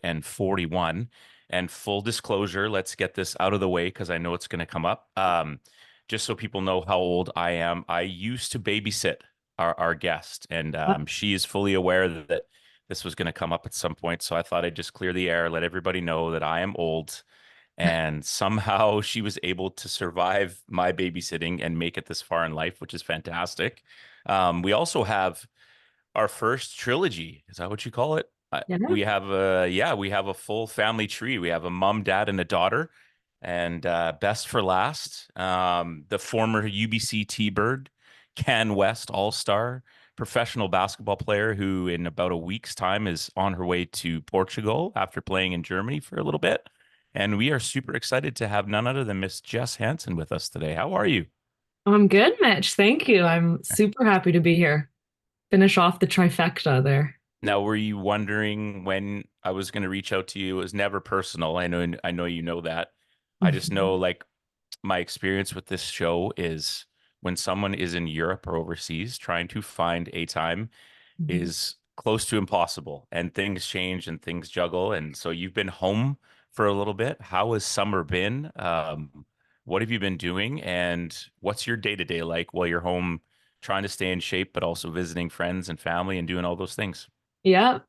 and 41. And full disclosure, let's get this out of the way because I know it's going to come up. Just so people know how old I am, I used to babysit our guest, and she is fully aware that this was going to come up at some point. So I thought I'd just clear the air, let everybody know that I am old. And somehow she was able to survive my babysitting and make it this far in life, which is fantastic. We also have our first trilogy. Is that what you call it? Yeah. We have a full family tree. We have a mom, dad, and a daughter. And best for last, the former UBC T-Bird, Can West All-Star professional basketball player who in about a week's time is on her way to Portugal after playing in Germany for a little bit. And we are super excited to have none other than Miss Jess Hanson with us today. How are you? I'm good, Mitch. Thank you. I'm super happy to be here. Finish off the trifecta there. Now, were you wondering when I was going to reach out to you? It was never personal. I know you know that. I just know like my experience with this show is when someone is in Europe or overseas, trying to find a time Mhm. is close to impossible and things change and things juggle. And so you've been home for a little bit. How has summer been? What have you been doing? And what's your day to day like while you're home trying to stay in shape, but also visiting friends and family and doing all those things? Yeah.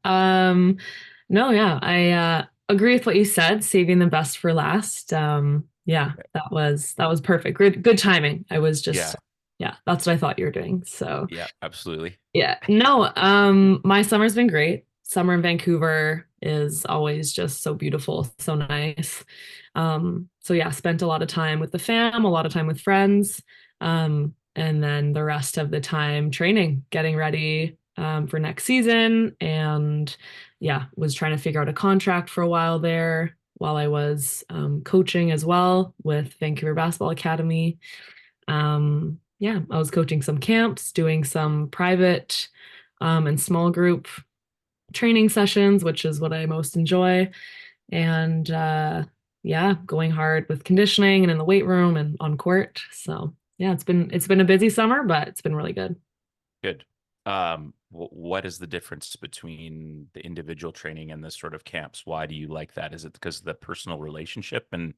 No, yeah, I agree with what you said, saving the best for last. Yeah, that was perfect. Good timing. I was just Yeah, yeah, that's what I thought you were doing. So yeah, absolutely. yeah. No, my summer's been great. Summer in Vancouver is always just so beautiful, so nice. So yeah, spent a lot of time with the fam, a lot of time with friends, and then the rest of the time training, getting ready for next season, and yeah, was trying to figure out a contract for a while there while I was coaching as well with Vancouver Basketball Academy. Yeah, I was coaching some camps, doing some private and small group training sessions, which is what I most enjoy. And yeah, going hard with conditioning and in the weight room and on court. So yeah, it's been a busy summer, but it's been really good. Good. What is the difference between the individual training and the sort of camps? Why do you like that? Is it because of the personal relationship and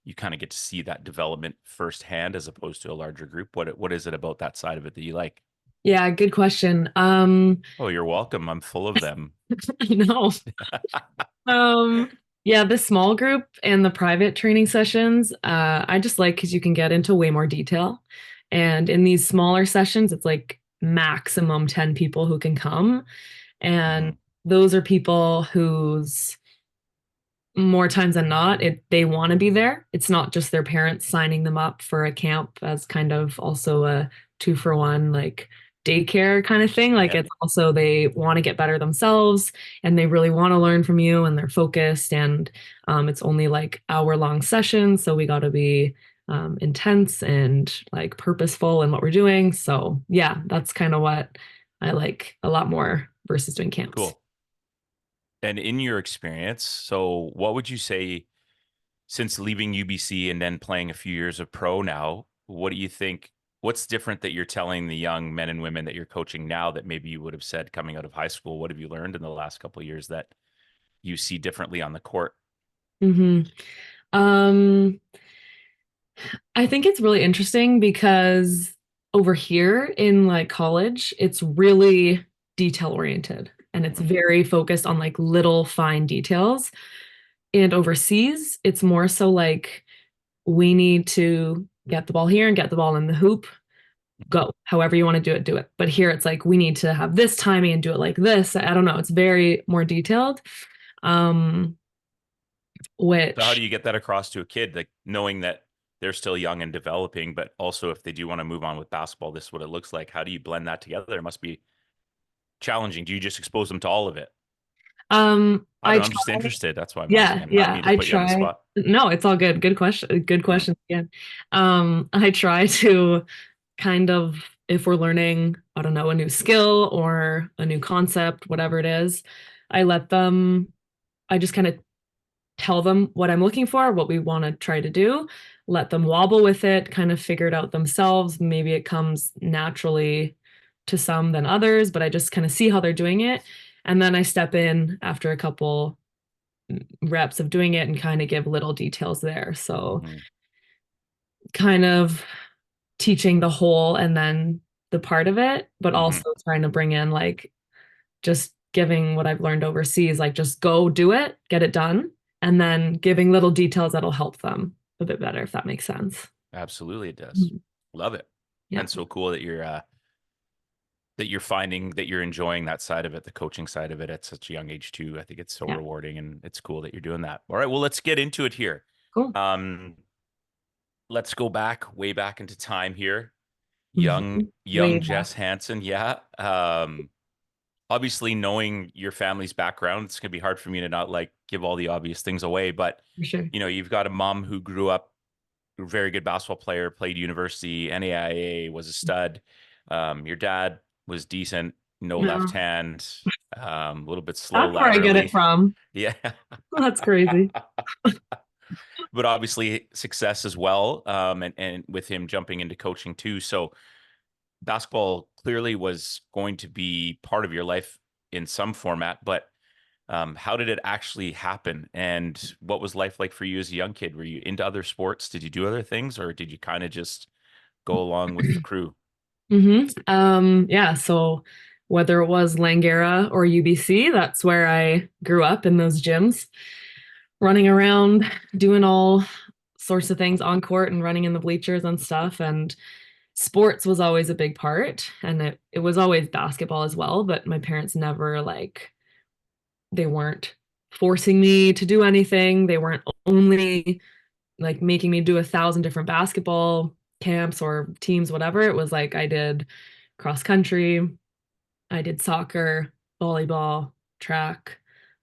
you kind of get to see that development firsthand as opposed to a larger group? What is it about that side of it that you like? Yeah, good question. Oh, you're welcome. I'm full of them. No. Um, yeah, the small group and the private training sessions, I just like because you can get into way more detail. And in these smaller sessions, it's like maximum 10 people who can come. And Hmm. those are people whose more times than not, they want to be there. It's not just their parents signing them up for a camp as kind of also a two for one, like daycare kind of thing. Like Yeah, it's also they want to get better themselves and they really want to learn from you and they're focused. And it's only like hour-long sessions, so we got to be intense and like purposeful in what we're doing. So yeah, that's kind of what I like a lot more versus doing camps. cool. And in your experience, so what would you say since leaving UBC and then playing a few years of pro now, what do you think? What's different that you're telling the young men and women that you're coaching now that maybe you would have said coming out of high school? What have you learned in the last couple of years that you see differently on the court? hmm Um, I think it's really interesting because over here in like college, it's really detail oriented and it's Mhm. very focused on like little fine details. And overseas, it's more so like we need to get the ball here and get the ball in the hoop, go. However you want to do it, do it. But here it's like we need to have this timing and do it like this. I don't know. It's very more detailed. Um, So how do which you get that across to a kid, like knowing that they're still young and developing, but also if they do want to move on with basketball, this is what it looks like. How do you blend that together? It must be challenging. Do you just expose them to all of it? I I don't know. I'm just try. interested. That's why I'm Yeah, asking. I don't yeah, mean to I put you on the try. spot. No, it's all good. Good question. Good Mm, question again. I try to kind of, if we're learning, I don't know, a new skill or a new concept, whatever it is, I let them, I just kind of tell them what I'm looking for, what we want to try to do, let them wobble with it, kind of figure it out themselves. Maybe it comes naturally to some than others, but I just kind of see how they're doing it. And then I step in after a couple. reps of doing it and kind of give little details there. So Hmm. kind of teaching the whole and then the part of it, but Hmm. also trying to bring in like just giving what I've learned overseas, like just go do it, get it done, and then giving little details that'll help them a bit better, if that makes sense. Absolutely, it does. Mhm. Love it. Yeah, And so cool that you're finding that you're enjoying that side of it, the coaching side of it at such a young age too. I think it's so yeah, rewarding and it's cool that you're doing that. All right, well, let's get into it here. cool. Um, let's go back, way back into time here. Mhm. Way Young back Jess Hanson, yeah. Obviously knowing your family's background, it's gonna be hard for me to not like give all the obvious things away, but for sure. you've got a mom who grew up a very good basketball player, played university, NAIA, was a stud. Your dad was decent, no left No, hand, a little bit slow that's where I get it laterally. from. Yeah. That's crazy. But obviously success as well. And with him jumping into coaching too. So basketball clearly was going to be part of your life in some format, but how did it actually happen? And what was life like for you as a young kid? Were you into other sports? Did you do other things, or did you kind of just go along with the crew? Yeah, so whether it was Langara or UBC, that's where I grew up in those gyms, running around, doing all sorts of things on court and running in the bleachers and stuff. And sports was always a big part. And it was always basketball as well, but my parents never like they weren't forcing me to do anything. They weren't only like making me do 1,000 different basketball camps or teams, whatever. It was like I did cross country, I did soccer, volleyball, track,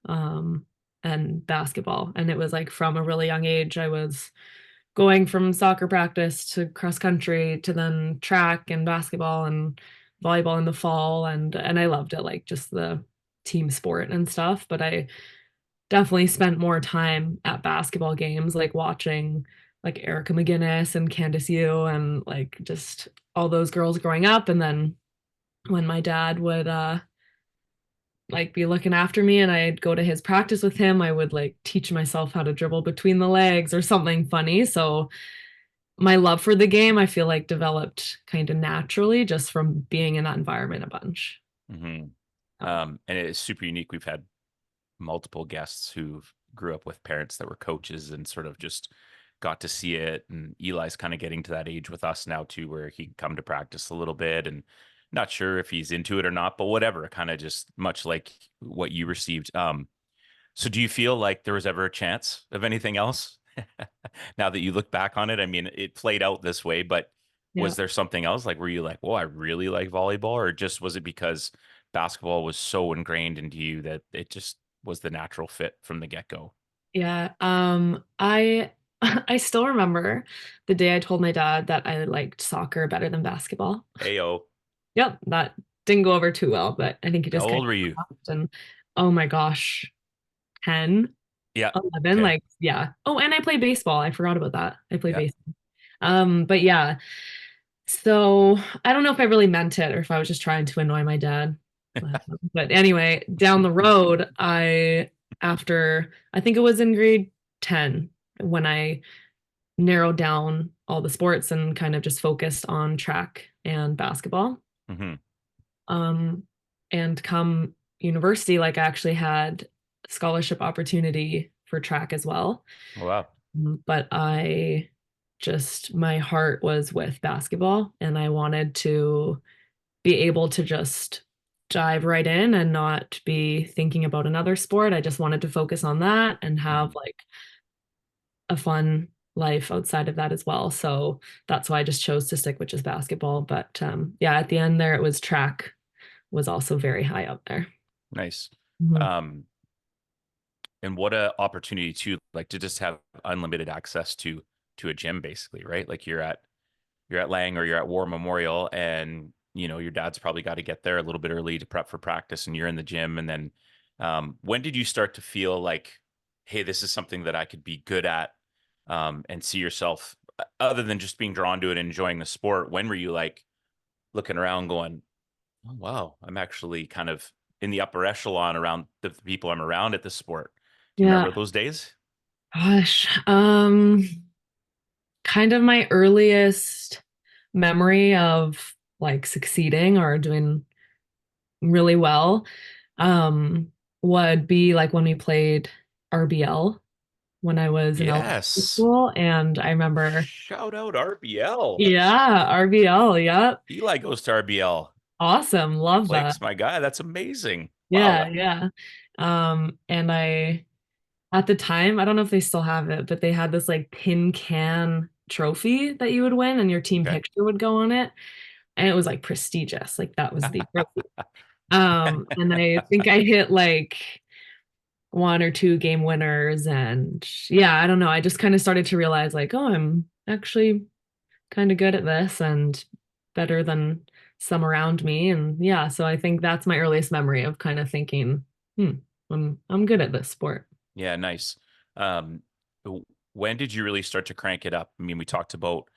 um, and basketball. And it was like from a really young age, I was going from soccer practice to cross country to then track and basketball and volleyball in the fall. And I loved it, like just the team sport and stuff. But I definitely spent more time at basketball games, like watching like Erica McGinnis and Candace Yu and like just all those girls growing up. And then when my dad would like be looking after me and I'd go to his practice with him, I would like teach myself how to dribble between the legs or something funny. So my love for the game, I feel like developed kind of naturally just from being in that environment a bunch. Hmm. So, And it is super unique. We've had multiple guests who grew up with parents that were coaches and sort of just got to see it. And Eli's kind of getting to that age with us now too, where he can come to practice a little bit and not sure if he's into it or not, but whatever, kind of just much like what you received. So do you feel like there was ever a chance of anything else? Now that you look back on it, I mean, it played out this way, but yeah. was there something else? Like, were you like, well, I really like volleyball, or just was it because basketball was so ingrained into you that it just was the natural fit from the get-go? Yeah. I I still remember the day I told my dad that I liked soccer better than basketball. Ayo, Yep, that didn't go over too well, but I think he how just kind old were you? of laughed and oh my gosh, 10, Yeah. 11, Okay. like yeah. Oh, and I play baseball. I forgot about that. I play Yeah. baseball. But yeah. So I don't know if I really meant it or if I was just trying to annoy my dad. But anyway, down the road, after I think it was in grade 10 when I narrowed down all the sports and kind of just focused on track and basketball. Hmm. Um, and come university, like I actually had scholarship opportunity for track as well. Wow. But my heart was with basketball and I wanted to be able to just dive right in and not be thinking about another sport. I just wanted to focus on that and have Hmm. like a fun life outside of that as well. So that's why I just chose to stick with just basketball. But yeah, at the end there, it was track was also very high up there. Nice. Mhm. Um, and what a opportunity to like to just have unlimited access to a gym, basically, right? Like you're at Lang or you're at War Memorial, and your dad's probably got to get there a little bit early to prep for practice, and you're in the gym. And then, when did you start to feel like, hey, this is something that I could be good at, and see yourself, other than just being drawn to it and enjoying the sport? When were you like looking around, going, oh, wow, I'm actually kind of in the upper echelon around the people I'm around at the sport? Do you Yeah. remember those days? Gosh. Kind of my earliest memory of like succeeding or doing really well um would be like when we played RBL when I was in elementary Yes. school. And I remember, Shout out RBL. yeah, RBL. Yep. Eli goes to RBL. Awesome. Love that. Blake's my guy. That's amazing. Yeah. Wow. Yeah. And at the time, I don't know if they still have it, but they had this like tin can trophy that you would win and your team Okay. picture would go on it. And it was like prestigious. Like that was the trophy. And I think I hit like one or two game winners. And yeah, I don't know. I just kind of started to realize like, oh, I'm actually kind of good at this and better than some around me. And yeah, so I think that's my earliest memory of kind of thinking, hmm, I'm good at this sport. Yeah, nice. Um, when did you really start to crank it up? I mean, we talked about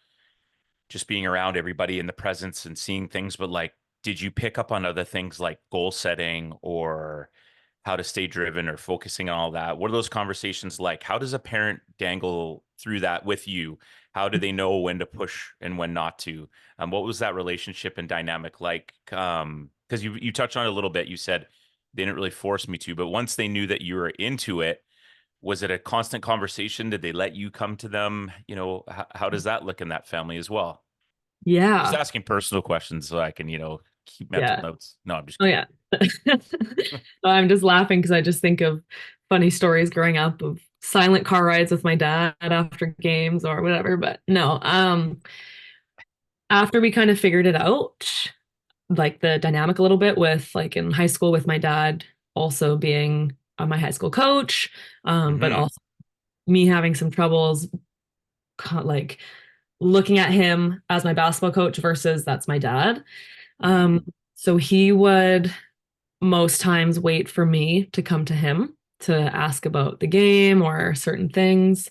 just being around everybody in the presence and seeing things, but like, did you pick up on other things like goal setting or how to stay driven or focusing on all that? What are those conversations like? How does a parent dangle through that with you? How do they know when to push and when not to? What was that relationship and dynamic like? Because you touched on it a little bit. You said they didn't really force me to, but once they knew that you were into it, was it a constant conversation? Did they let you come to them? How does that look in that family as well? Just Yeah. asking personal questions so I can, keep mental Yeah. notes. No, I'm just Oh kidding. yeah. I'm just laughing because I just think of funny stories growing up of silent car rides with my dad after games or whatever. But no, after we kind of figured it out, like the dynamic a little bit with like in high school with my dad also being my high school coach, but Hmm. also me having some troubles, like looking at him as my basketball coach versus that's my dad. Hmm. So he would most times wait for me to come to him to ask about the game or certain things.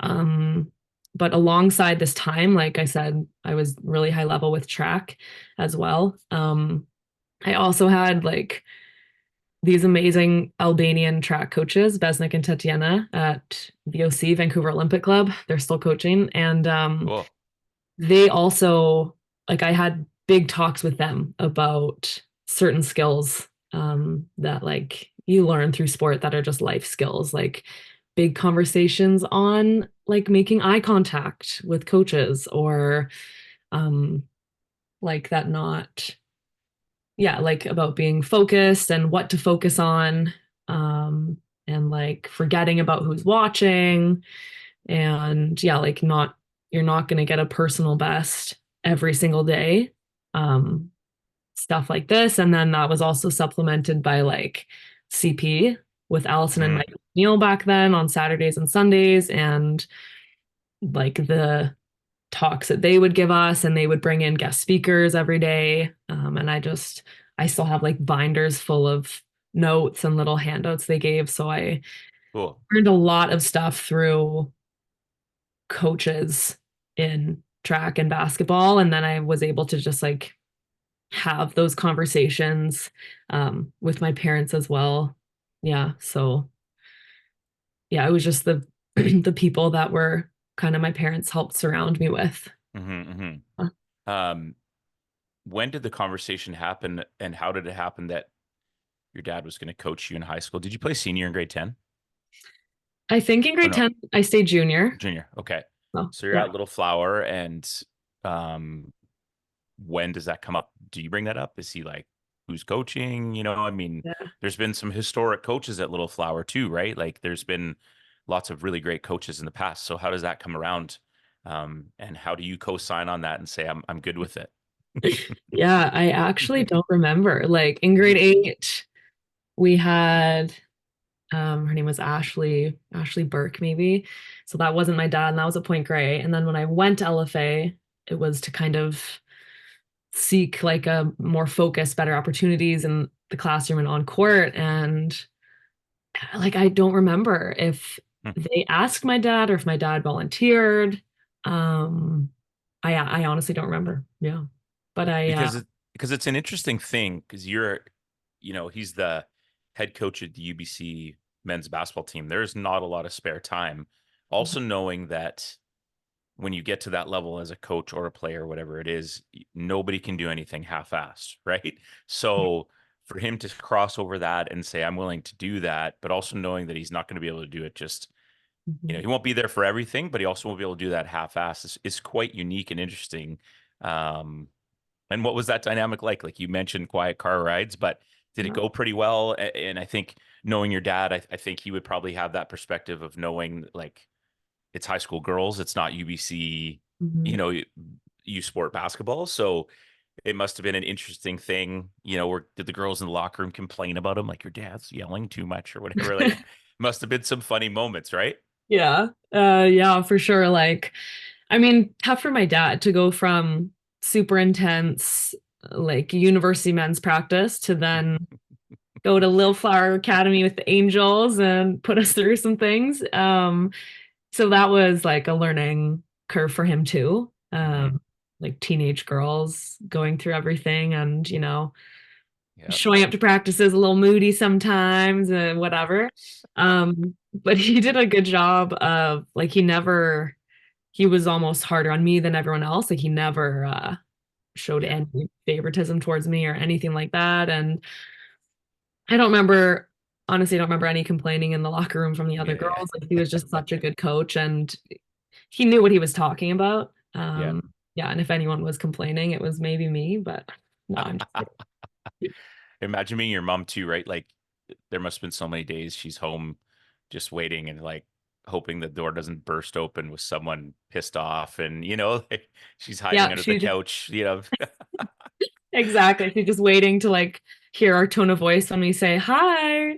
Um, but alongside this time, like I said, I was really high level with track as well. I also had like these amazing Albanian track coaches, Besnik and Tatiana at VOC, Vancouver Olympic Club. They're still coaching. And Cool. they also, like, I had big talks with them about certain skills that, like, you learn through sport that are just life skills, like big conversations on, like, making eye contact with coaches or, um, like, that not yeah, like about being focused and what to focus on, um, and like forgetting about who's watching. And yeah, like not, you're not going to get a personal best every single day. Um, Stuff like this. And then that was also supplemented by like CP with Allison and Hmm. Mike Neal back then on Saturdays and Sundays. And like the talks that they would give us, and they would bring in guest speakers every day. And I still have like binders full of notes and little handouts they gave. So I Cool. learned a lot of stuff through coaches in track and basketball. And then I was able to just like have those conversations with my parents as well. Yeah. So yeah, it was just the the people that were kind of my parents helped surround me with. Hmm. Um, when did the conversation happen and how did it happen that your dad was going to coach you in high school? Did you play senior in grade 10 I think in or grade no? 10, I stayed junior. Junior. Okay. So, So you're yeah. at Little Flower and um when does that come up? Do you bring that up? Is he like who's coaching? I mean, Yeah. there's been some historic coaches at Little Flower too, right? Like there's been lots of really great coaches in the past. So how does that come around? And how do you co-sign on that and say I'm good with it? Yeah, I actually don't remember. Like in grade Mhm. 8, we had her name was Ashley Burke, maybe. So that wasn't my dad, and that was at Point Grey. And then when I went to LFA, it was to kind of seek like a more focused, better opportunities in the classroom and on court. And like I don't remember if Hmm. they asked my dad or if my dad volunteered. Um, I honestly don't remember. Yeah, but Because it's an interesting thing because he's the head coach at the UBC men's basketball team, there's not a lot of spare time. Also knowing that when you get to that level as a coach or a player, whatever it is, nobody can do anything half-assed, right? So for him to cross over that and say, I'm willing to do that, but also knowing that he's not going to be able to do it just, Mhm. he won't be there for everything, but he also won't be able to do that half-assed is quite unique and interesting. Um, and what was that dynamic like? Like you mentioned quiet car rides, but did it Yeah. go pretty well? And I think knowing your dad, I think he would probably have that perspective of knowing like it's high school girls, it's not UBC, you Mhm. know, U Sport basketball. So it must have been an interesting thing, where did the girls in the locker room complain about him, like your dad's yelling too much or whatever? Like, must have been some funny moments, right? Yeah. Yeah, for sure. Like, I mean, tough for my dad to go from super intense, like university men's practice to then go to Lil Flower Academy with the Angels and put us through some things. So that was like a learning curve for him too. Hmm. Like teenage girls going through everything and, Yep. showing up to practices a little moody sometimes and whatever. But he did a good job of like he was almost harder on me than everyone else. Like he never showed Yeah. any favoritism towards me or anything like that. And I don't remember, honestly, I don't remember any complaining in the locker room from the other Yeah. girls. Like he was just such a good coach and he knew what he was talking about. Yeah. Yeah, and if anyone was complaining, it was maybe me, but no, I'm just Yeah. kidding. Imagine being your mom too, right? Like there must have been so many days she's home just waiting and like hoping the door doesn't burst open with someone pissed off and like, she's hiding Yeah, under the couch, exactly. She's just waiting to like hear our tone of voice when we say hi.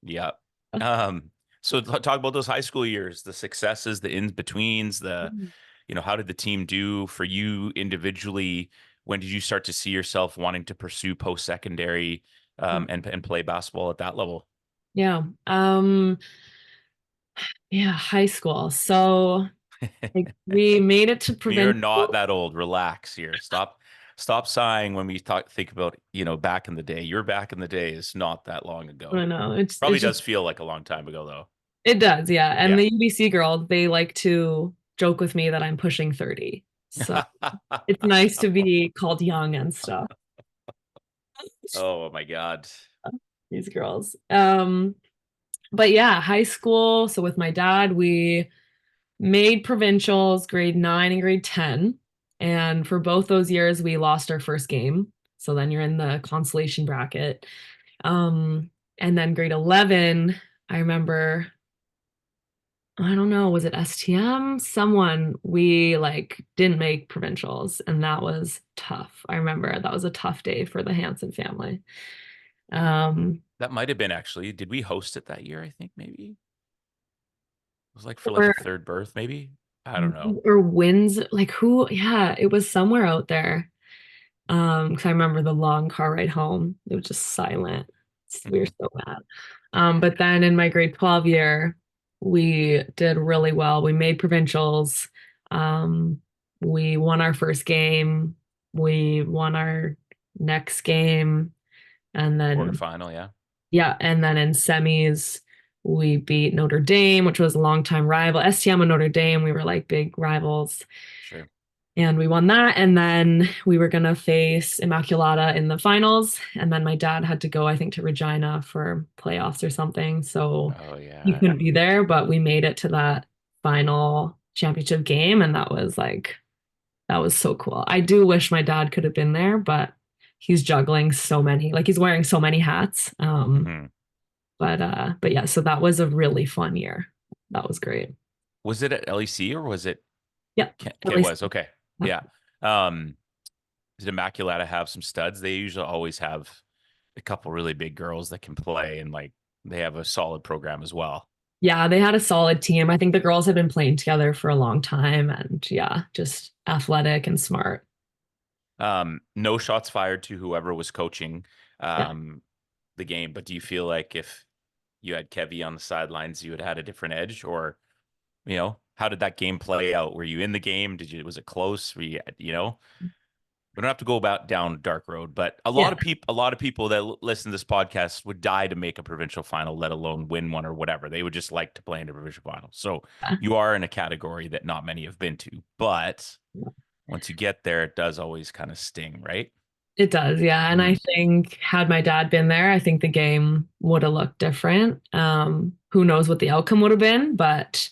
Yeah. Um, so talk about those high school years, the successes, the in-betweens, how did the team do for you individually? When did you start to see yourself wanting to pursue post-secondary and play basketball at that level? Yeah. Yeah, high school. So like we made it to You're not provincial. that old. Relax here. Stop sighing when we think about, back in the day. You're back in the day is not that long I ago. don't know. Probably It's just does feel like a long time ago though. it does, yeah. And Yeah. the UBC girls, they like to joke with me that I'm pushing 30. So it's nice to be called young and stuff. Oh my God. These girls. But yeah, high school. So with my dad, we made provincials grade 9 and grade 10. And for both those years, we lost our first game. So then you're in the consolation bracket. Um, and then grade 11, I remember, I don't know, was it STM? Someone we like didn't make provincials, and that was tough. I remember that was a tough day for the Hanson family. Um, That might have been actually. Did we host it that year? I think maybe. It was like for like a or third birth, maybe. I don't know. or wins, like who? Yeah, it was somewhere out there. Because I remember the long car ride home. It was just silent. We were so mad. But then in my grade 12 year, we did really well. We made provincials. Um, we won our first game. We won our next game. And then, Quarterfinal, yeah, yeah, and then in semis, we beat Notre Dame, which was a longtime rival. STM and Notre Dame, we were like big rivals. sure. And we won that. And then we were going to face Immaculata in the finals. And then my dad had to go, I think, to Regina for playoffs or something. So Oh he yeah. couldn't be there, but we made it to that final championship game. And that was so cool. I do wish my dad could have been there, but he's juggling so many, like he's wearing so many hats. Hmm. But yeah, so that was a really fun year. That was great. Was it at LEC or was it? Yeah. At It least. was okay. Yeah. Um, did Immaculata have some studs? They usually always have a couple really big girls that can play, and like they have a solid program as well. Yeah, they had a solid team. I think the girls had been playing together for a long time and yeah, just athletic and smart. No shots fired to whoever was coaching Yeah. um, the game, but do you feel like if you had Kevy on the sidelines, you would have had a different edge, or how did that game play out? Were you in the game? Was it close? Were you? We don't have to go about down a dark road, but Yeah. a lot of people that listen to this podcast would die to make a provincial final, let alone win one or whatever. They would just like to play in a provincial final. So you are in a category that not many have been to, but once you get there, it does always kind of sting, right? It does, yeah. And I Mm, think had my dad been there, I think the game would have looked different. Who knows what the outcome would have been, but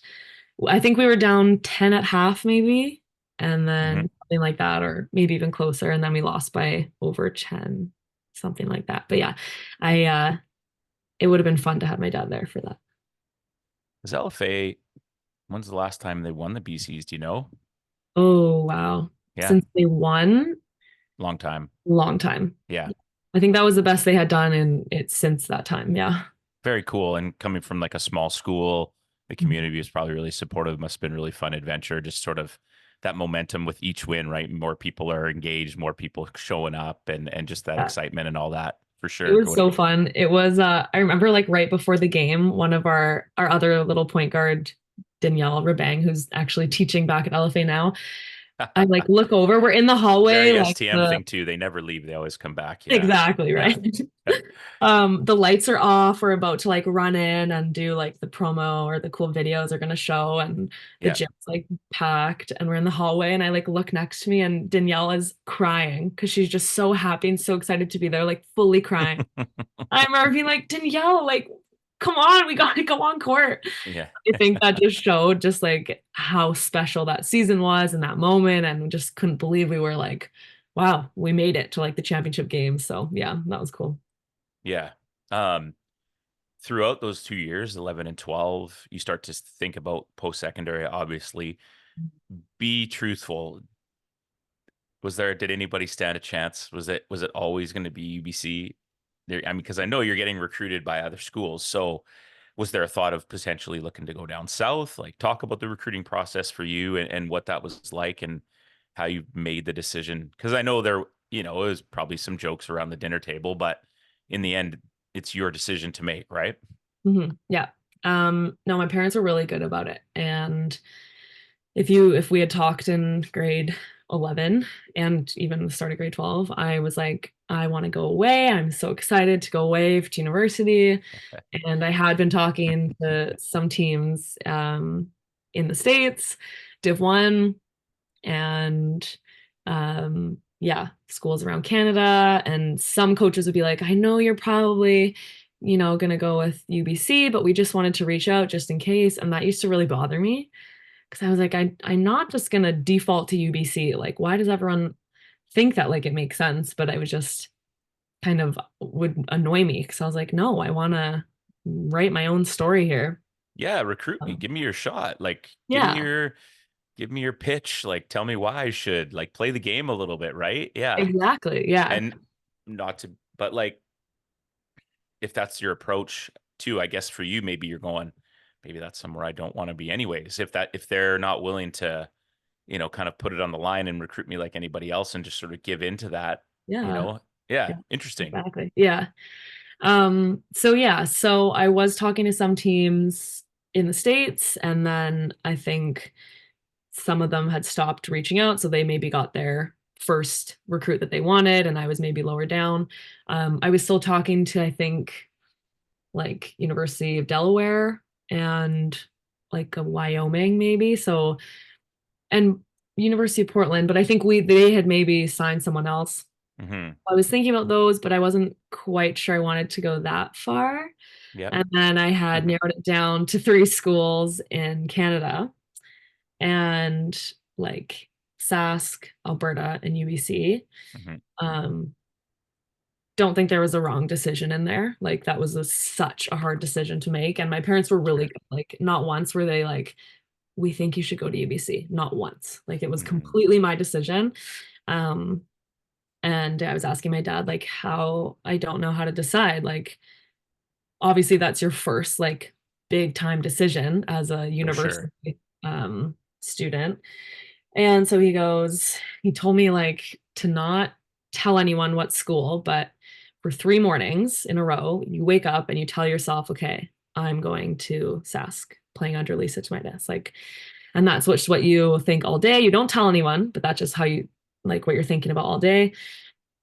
I think we were down 10 at half, maybe, and hmm then something like that, or maybe even closer, and then we lost by over 10, something like that. But yeah, I it would have been fun to have my dad there for that. Is LFA, when's the last time they won the BCs? Do you know? Oh, wow. Yeah, Since they won, long time. long time. Yeah. I think that was the best they had done in it since that time. Yeah. Very cool. And coming from like a small school, the community was probably really supportive. Must have been really fun adventure. Just sort of that momentum with each win, right? More people are engaged, more people showing up, and just that Yeah. excitement and all that for It sure. was Going, so fun. It was I remember like right before the game, one of our other little point guard, Danielle Rabang, who's actually teaching back at LFA now. I like look over, we're in the hallway, very like STM the thing too. They never leave. They always come back. Yeah. exactly Yeah. right. The lights are off. We're about to like run in and do like the promo or the cool videos are gonna show, and the Yeah. gym's like packed, and we're in the hallway, and I like look next to me, and Danielle is crying because she's just so happy and so excited to be there, like fully crying. I remember being like, Danielle, like, come on, we gotta go on court. Yeah. I think that just showed just like how special that season was in that moment, and we just couldn't believe we were like, wow, we made it to like the championship game. So yeah, that was cool. Yeah. Um, Throughout those 2 years, 11 and 12, you start to think about post-secondary, obviously. Be truthful. Did anybody stand a chance? Was it always going to be UBC? There, I mean, because I know you're getting recruited by other schools. So was there a thought of potentially looking to go down south? Like talk about the recruiting process for you and what that was like and how you made the decision. Because I know it was probably some jokes around the dinner table, but in the end, it's your decision to make, right? Yeah. No, my parents were really good about it. And if we had talked in grade 11 and even the start of grade 12, I was like, I want to go away. I'm so excited to go away to university. And I had been talking to some teams in the States, Div 1, and yeah, schools around Canada. And some coaches would be like, I know you're probably, going to go with UBC, but we just wanted to reach out just in case. And that used to really bother me because I was like, I'm not just going to default to UBC. Like, why does everyone think that like it makes sense? But I was just kind of would annoy me because I was like, no, I want to write my own story here. Yeah, recruit me. Um, Give me your shot. Like, yeah, give me your pitch. Like, tell me why I should like play the game a little bit, right? Yeah. exactly. Yeah. And not to, but like, if that's your approach too, I guess for you, maybe you're going, maybe that's somewhere I don't want to be anyways. If they're not willing to, kind of put it on the line and recruit me like anybody else and just sort of give into that, you Yeah. know, yeah, Yeah. interesting. Exactly. Yeah. So yeah, so I was talking to some teams in the States, and then I think some of them had stopped reaching out, so they maybe got their first recruit that they wanted, and I was maybe lower down. I was still talking to, I think, like University of Delaware and like a Wyoming maybe. So and University of Portland, but I think they had maybe signed someone else. Hmm. I was thinking about those, but I wasn't quite sure I wanted to go that far. Yep. And then I had narrowed it down to three schools in Canada and like Sask, Alberta, and UBC. Hmm. Um, don't think there was a wrong decision in there. Like that was such a hard decision to make. And my parents were really Sure. good. Like not once were they like, we think you should go to UBC. Not once. Like it was Hmm. completely my decision. Um, and I was asking my dad, like, how I don't know how to decide. Like, obviously that's your first like big time decision as a For sure. university student. And so he told me like to not tell anyone what school, but for 3 mornings in a row, you wake up and you tell yourself, okay, I'm going to Sask playing under Lisa Tomidas. Like, and that's what you think all day. You don't tell anyone, but that's just how you like what you're thinking about all day.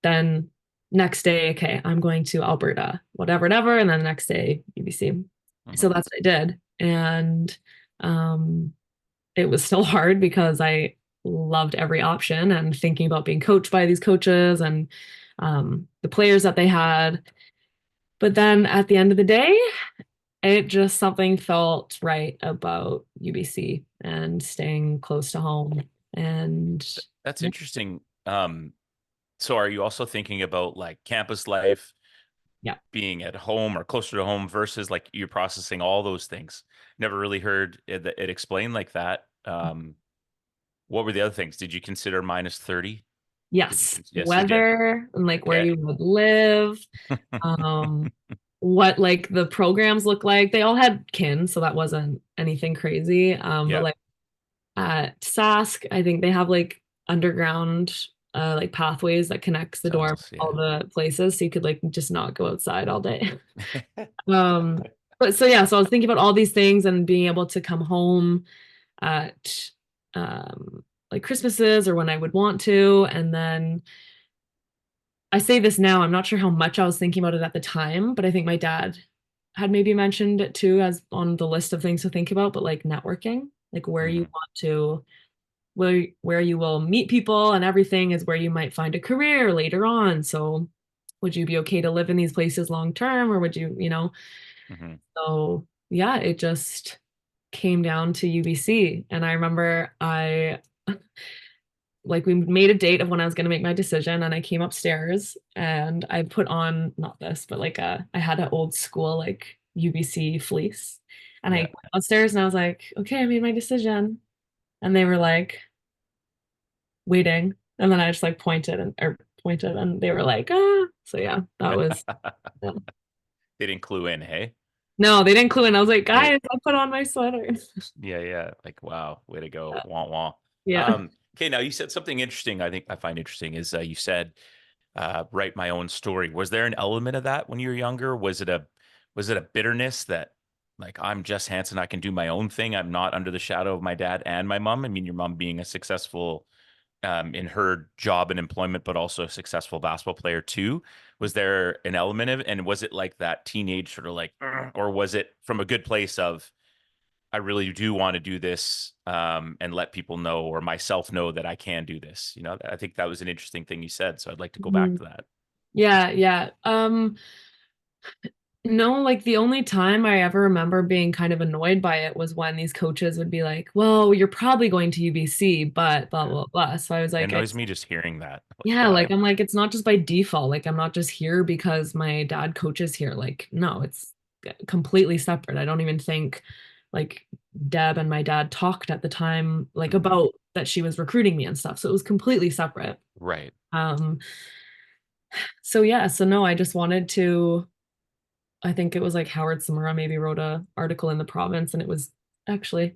Then next day, okay, I'm going to Alberta, whatever, whatever. And then the next day, UBC. So Hmm. that's what I did. And um, it was still hard because I loved every option and thinking about being coached by these coaches and the players that they had. But then at the end of the day, it just something felt right about UBC and staying close to home. And That's interesting. So are you also thinking about like campus life, yeah, being at home or closer to home versus like you're processing all those things? Never really heard it explained like that. What were the other things? Did you consider minus 30? yes, Yes, you did. weather and like where Okay. you would live, um, what like the programs look like. They all had kin, so that wasn't anything crazy. But Yeah. like at Sask, I think they have like underground like pathways that connects the dorm Sounds, all yeah. the places, so you could like just not go outside all day. Um, but so yeah, so I was thinking about all these things and being able to come home at like Christmases or when I would want to, and then I say this now, I'm not sure how much I was thinking about it at the time, but I think my dad had maybe mentioned it too as on the list of things to think about, but like networking, like where you Hmm. want to where you will meet people and everything is where you might find a career later on. So would you be okay to live in these places long term or would you, Hmm. so yeah, it just came down to UBC. And I remember I like we made a date of when I was going to make my decision and I came upstairs and I put on not this but like I had an old school like UBC fleece and I Yeah. went upstairs and I was like, okay, I made my decision, and they were like waiting, and then I just like pointed and they were like, ah. So yeah, that was yeah. They didn't clue in, hey? No, they didn't clue in. I was like, Right. guys, I put on my sweater. Yeah, yeah. Like, wow, way to go. Wah wah. Yeah. Okay, now you said something interesting, I think I find interesting is you said write my own story. Was there an element of that when you were younger? Was it a bitterness that like I'm Jess Hanson, I can do my own thing. I'm not under the shadow of my dad and my mom. I mean, your mom being a successful in her job and employment, but also a successful basketball player too. Was there an element of, and was it like that teenage sort of like, "Ugh," or was it from a good place of, I really do want to do this and let people know or myself know that I can do this. I think that was an interesting thing you said. So I'd like to go back Mhm. to that. Yeah, yeah. No, like the only time I ever remember being kind of annoyed by it was when these coaches would be like, well, you're probably going to UBC, but blah, Yeah. blah, blah. So I was It like, annoys me just hearing that. Like, yeah, why? like I'm like, it's not just by default. Like I'm not just here because my dad coaches here. Like, no, it's completely separate. I don't even think like Deb and my dad talked at the time, like Hmm. about that she was recruiting me and stuff. So it was completely separate. Right. Um, so yeah, so no, I just wanted to, I think it was like Howard Samura maybe wrote a article in the province and it was actually,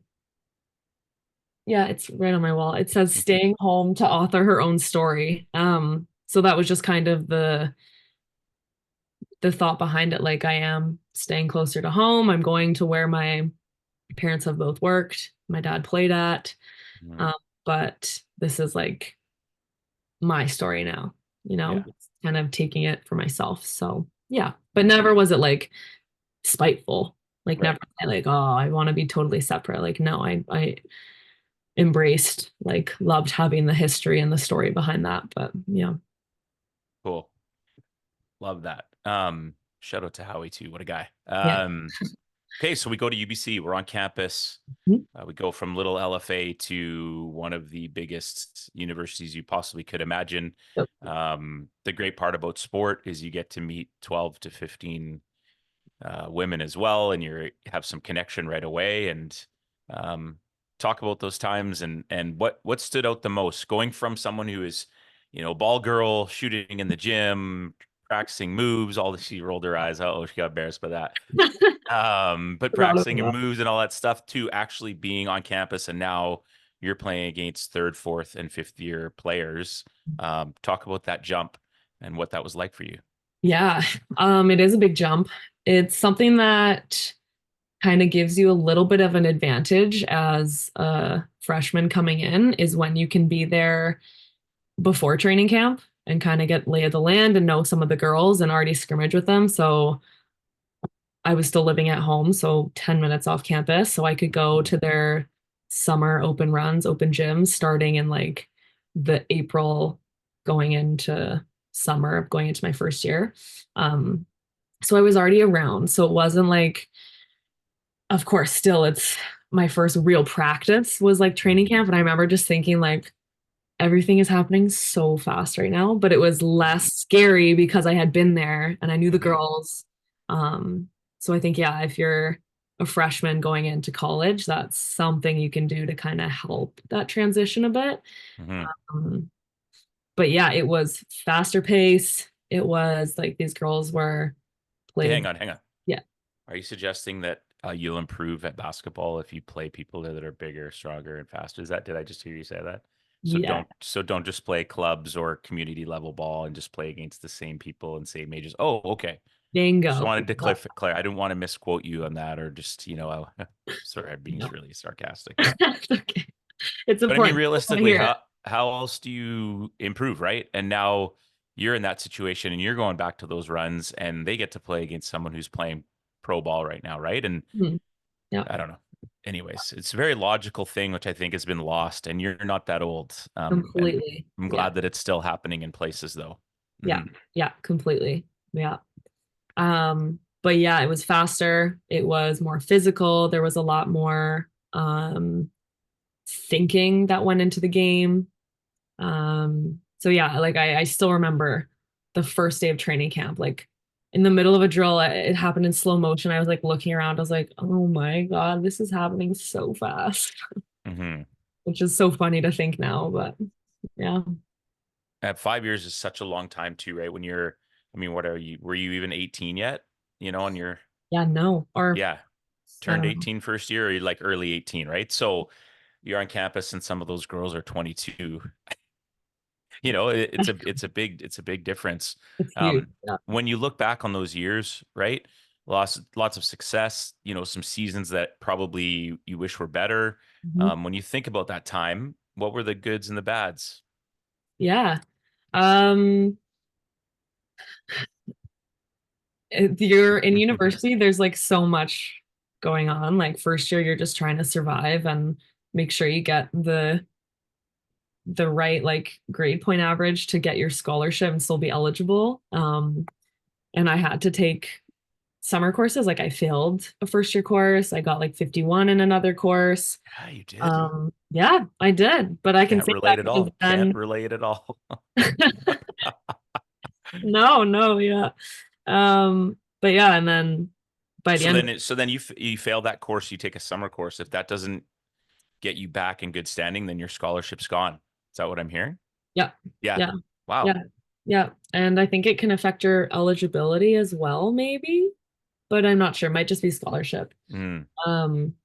yeah, it's right on my wall. It says staying home to author her own story. So that was just kind of the thought behind it. Like I am staying closer to home. I'm going to where my parents have both worked. My dad played at. Mhm. Um, but this is like my story now, Yeah. it's kind of taking it for myself. So yeah, but Mhm. never was it like spiteful. Like never Right. like, oh, I want to be totally separate. Like no, I embraced, like loved having the history and the story behind that. But yeah. Cool. Love that. Shout out to Howie too. What a guy. Yeah. Okay, so we go to UBC. We're on campus. Mhm. We go from little LFA to one of the biggest universities you possibly could imagine. Yep. The great part about sport is you get to meet 12 to 15 women as well, and you have some connection right away. And um, talk about those times and what stood out the most, going from someone who is, ball girl shooting in the gym, practicing moves. All the She rolled her eyes. Oh, she got embarrassed by that. But Forgot practicing your about moves and all that stuff to actually being on campus, and now you're playing against third, fourth, and fifth year players. Talk about that jump and what that was like for you. yeah. It is a big jump. It's something that kind of gives you a little bit of an advantage as a freshman coming in is when you can be there before training camp and kind of get lay of the land and know some of the girls and already scrimmage with them. So I was still living at home, so 10 minutes off campus. So I could go to their summer open runs, open gyms starting in like the April going into summer, going into my first year. Um, so I was already around. So it wasn't like, of course, still it's my first real practice was like training camp. And I remember just thinking like everything is happening so fast right now, but it was less scary because I had been there and I knew the Hmm. girls. So I think, yeah, if you're a freshman going into college, that's something you can do to kind of help that transition a bit. Hmm. Um, but yeah, it was faster pace. It was like these girls were Okay, played. hang on, hang on. Yeah. Are you suggesting that you'll improve at basketball if you play people that are bigger, stronger, and faster? Is that, did I just hear you say that? Yeah. So don't just play clubs or community level ball and just play against the same people and same ages. Oh, okay. Just Bingo. wanted to Yeah. clarify. I didn't want to misquote you on that, or just sorry, I'm being No. really sarcastic. Okay. It's But I mean, important. I want to realistically, hear it. how else do you improve, right? And now you're in that situation, and you're going back to those runs, and they get to play against someone who's playing pro ball right now, right? And Mhm. Yeah, I don't know. Anyways, it's a very logical thing, which I think has been lost, and you're not that old. And completely. I'm Yeah. glad that it's still happening in places, though. Yeah. Hmm. Yeah, completely. Yeah. But yeah, it was faster. It was more physical. There was a lot more thinking that went into the game. So yeah, like I still remember the first day of training camp, like in the middle of a drill, it happened in slow motion. I was like looking around, I was like, oh my God, this is happening so fast, Hmm. which is so funny to think now, but yeah. At 5 years is such a long time too, right? When you're, I mean, what are you? Were you even 18 yet? And you're, Yeah, no. Or yeah, I turned don't know. 18 first year, or you're like early 18, right? So you're on campus, and some of those girls are 22. It's a big difference. It's huge. Um, Yeah. when you look back on those years, right? Lots of success. Some seasons that probably you wish were better. Mhm. When you think about that time, what were the goods and the bads? Yeah. Um, if you're in university, there's like so much going on. Like first year, you're just trying to survive and make sure you get the right like grade point average to get your scholarship and still be eligible. And I had to take summer courses. Like I failed a first year course. I got like 51 in another course. Yeah, you did. Yeah, I did, but I can Can't say that relate at because all. Can't then relate at all. no, no, yeah. But yeah, and then by the end, So then you fail that course, you take a summer course. If that doesn't get you back in good standing, then your scholarship's gone. Is that what I'm hearing? yeah, Yeah. yeah, Wow. yeah, yeah. And I think it can affect your eligibility as well, maybe, but I'm not sure. It might just be scholarship. Mm, Um,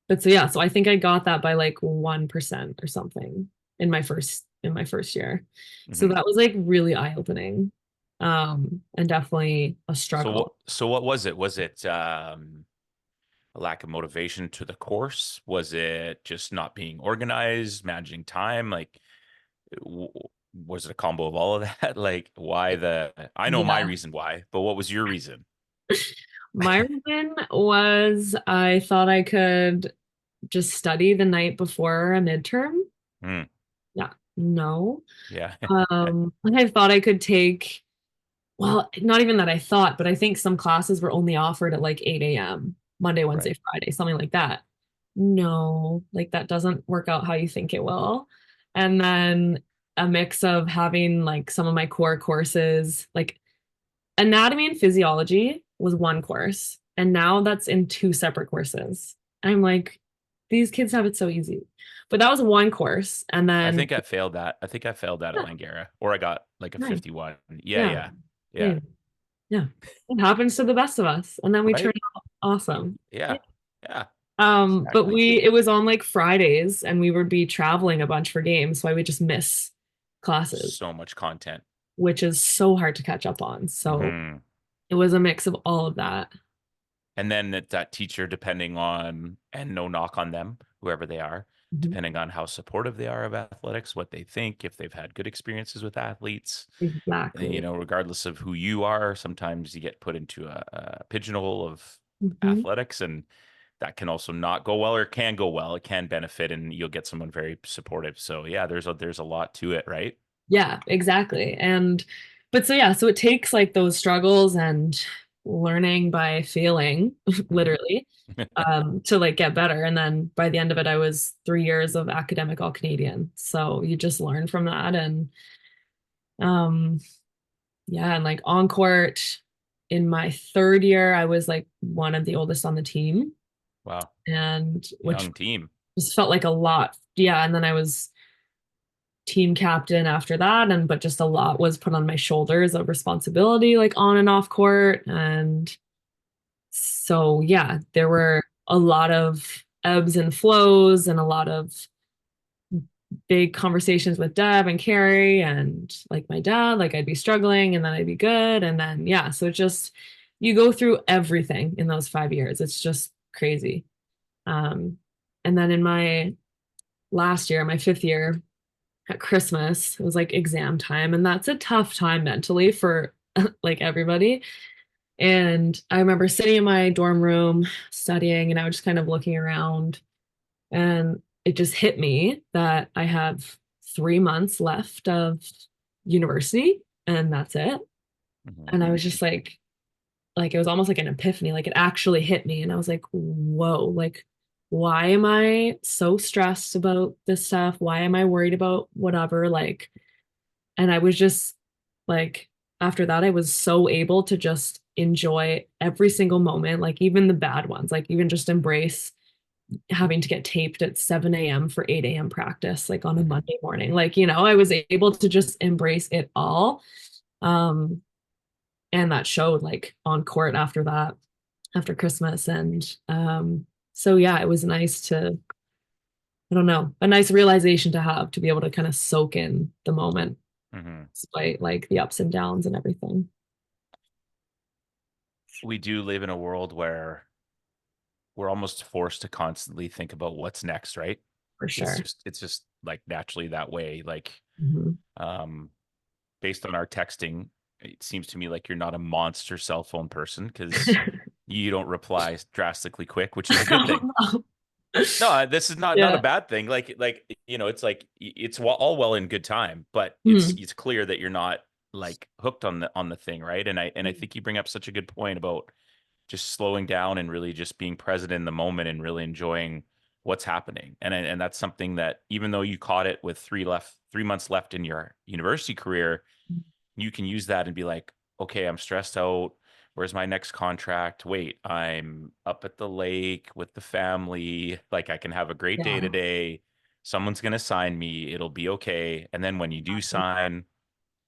but so yeah, so I think I got that by like 1% or something in my first year. So hmm. that was like really eye-opening. And definitely a struggle. So what was it? Was it a lack of motivation to the course? Was it just not being organized, managing time? Like, w- was it a combo of all of that? Like, I know my Yeah. reason why, but what was your reason? My reason was I thought I could just study the night before a midterm. Mm, Yeah, no. yeah. I thought I could take, well, not even that I thought, but I think some classes were only offered at like 8 a.m. Monday, Wednesday, Right. Friday, something like that. No, like that doesn't work out how you think it will. And then a mix of having like some of my core courses, like anatomy and physiology was one course, and now that's in two separate courses. I'm like, these kids have it so easy. But that was one course. And I then, think I failed that. I think I failed that at yeah, Langara, or I got like a nice. 51. Yeah, Yeah, yeah, yeah. yeah, yeah. It happens to the best of us. And then we turn Right? out awesome. Yeah. Yeah, yeah, But exactly. it was on like Fridays and we would be traveling a bunch for games. So I would just miss classes, So much content. which is so hard to catch up on. So Hmm. it was a mix of all of that. And then that teacher, depending on, and no knock on them, whoever they are, Mhm. depending on how supportive they are of athletics, what they think, if they've had good experiences with athletes, you Exactly. know, regardless of who you are, sometimes you get put into a pigeonhole of Mhm. athletics, and that can also not go well, or can go well. It can benefit, and you'll get someone very supportive. So yeah, there's a lot to it, right? Yeah, exactly. And but so yeah, so it takes like those struggles and learning by failing, Hmm. literally, to like get better. And then by the end of it, I was 3 years of academic all Canadian. So you just learn from that. And um, yeah, and like on court in my third year, I was like one of the oldest on the team, Wow, and which young team. just felt like a lot. Yeah, and then I was team captain after that, and but just a lot was put on my shoulders of responsibility like on and off court. And so yeah, there were a lot of ebbs and flows and a lot of big conversations with Deb and Carrie and like my dad, like I'd be struggling and then I'd be good, and then yeah, so it just you go through everything in those 5 years. It's just crazy. um and then in my last year, my fifth year, at Christmas. It was like exam time, and that's a tough time mentally for like everybody. And I remember sitting in my dorm room studying, and I was just kind of looking around, and it just hit me that I have 3 months left of university, and that's it. Hmm. And I was just like it was almost like an epiphany, like it actually hit me, and I was like, whoa, like why am I so stressed about this stuff? Why am I worried about whatever? Like, and I was just like, after that, I was so able to just enjoy every single moment, like even the bad ones, like even just embrace having to get taped at 7 a.m. for 8 a.m. practice, like on a Hmm. Monday morning. Like, I was able to just embrace it all. Um, and that showed like on court after that, after Christmas. And so, yeah, it was nice to, I don't know, a nice realization to have to be able to kind of soak in the moment Hmm. despite like the ups and downs and everything. We do live in a world where we're almost forced to constantly think about what's next, right? For sure. It's just like naturally that way. Like, Mhm. um, based on our texting, it seems to me like you're not a monster cell phone person because you don't reply drastically quick, which is a good thing. No, this is not a Yeah. bad thing. Like you know, it's like it's all well in good time, but Mhm. it's clear that you're not like hooked on the thing, right? And I think you bring up such a good point about just slowing down and really just being present in the moment and really enjoying what's happening. And that's something that even though you caught it with 3 months left in your university career, you can use that and be like, okay, I'm stressed out. Where's my next contract? Wait, I'm up at the lake with the family. Like I can have a great day Yeah. today. Someone's going to sign me. It'll be okay. And then when you do sign,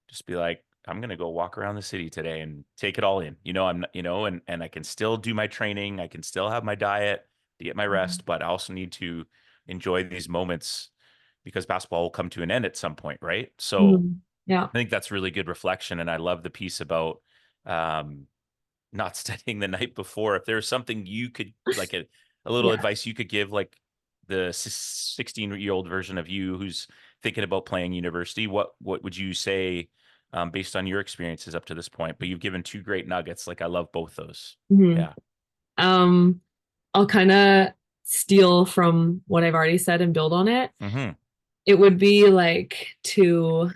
just be like, I'm going to go walk around the city today and take it all in. You know, I'm not, and I can still do my training. I can still have my diet to get my rest, but I also need to enjoy these moments because basketball will come to an end at some point, right? So Mhm. Yeah. I think that's really good reflection. And I love the piece about um, not studying the night before. If there's something you could like a little Yeah. advice you could give, like the 16-year-old version of you who's thinking about playing university, what would you say based on your experiences up to this point? But you've given two great nuggets. Like I love both those. Mhm. Yeah. Um, I'll kind of steal from what I've already said and build on it. Hmm. It would be like to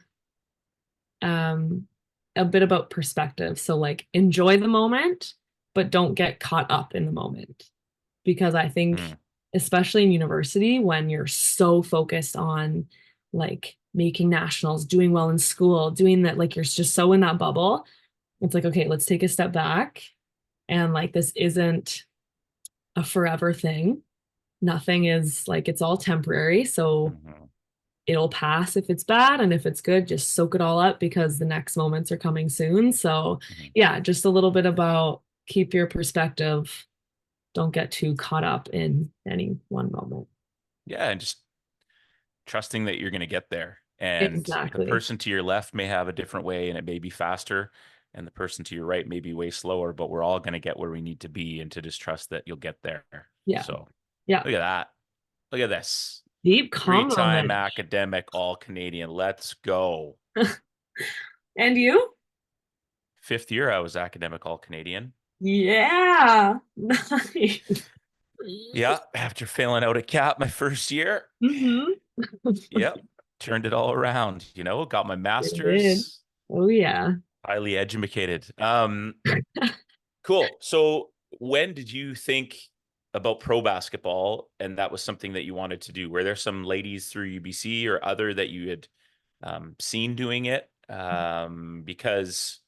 um a bit about perspective. So like enjoy the moment, but don't get caught up in the moment. Because I think, Mm. especially in university, when you're so focused on like making nationals, doing well in school, doing that, like you're just so in that bubble, it's like, okay, let's take a step back. And like, this isn't a forever thing. Nothing is like, it's all temporary. So Hmm. it'll pass if it's bad. And if it's good, just soak it all up because the next moments are coming soon. So, Hmm. yeah, just a little bit about keep your perspective. Don't get too caught up in any one moment. Yeah, and just trusting that you're going to get there. And the Exactly. person to your left may have a different way and it may be faster. and the person to your right may be way slower, but we're all going to get where we need to be, and to just trust that you'll get there. Yeah. So Yeah. look at that. Look at this. Deep combo, Three-time Mitch. academic all Canadian. Let's go. And you? Fifth year, I was academic all Canadian. Yeah. Nice. Yeah, after failing out at CAP my first year. Mm-hmm. Yep, turned it all around. Got my It did. master's. Oh yeah. Highly educated. Cool. So when did you think about pro basketball, and that was something that you wanted to do? Were there some ladies through UBC or other that you had seen doing it? Because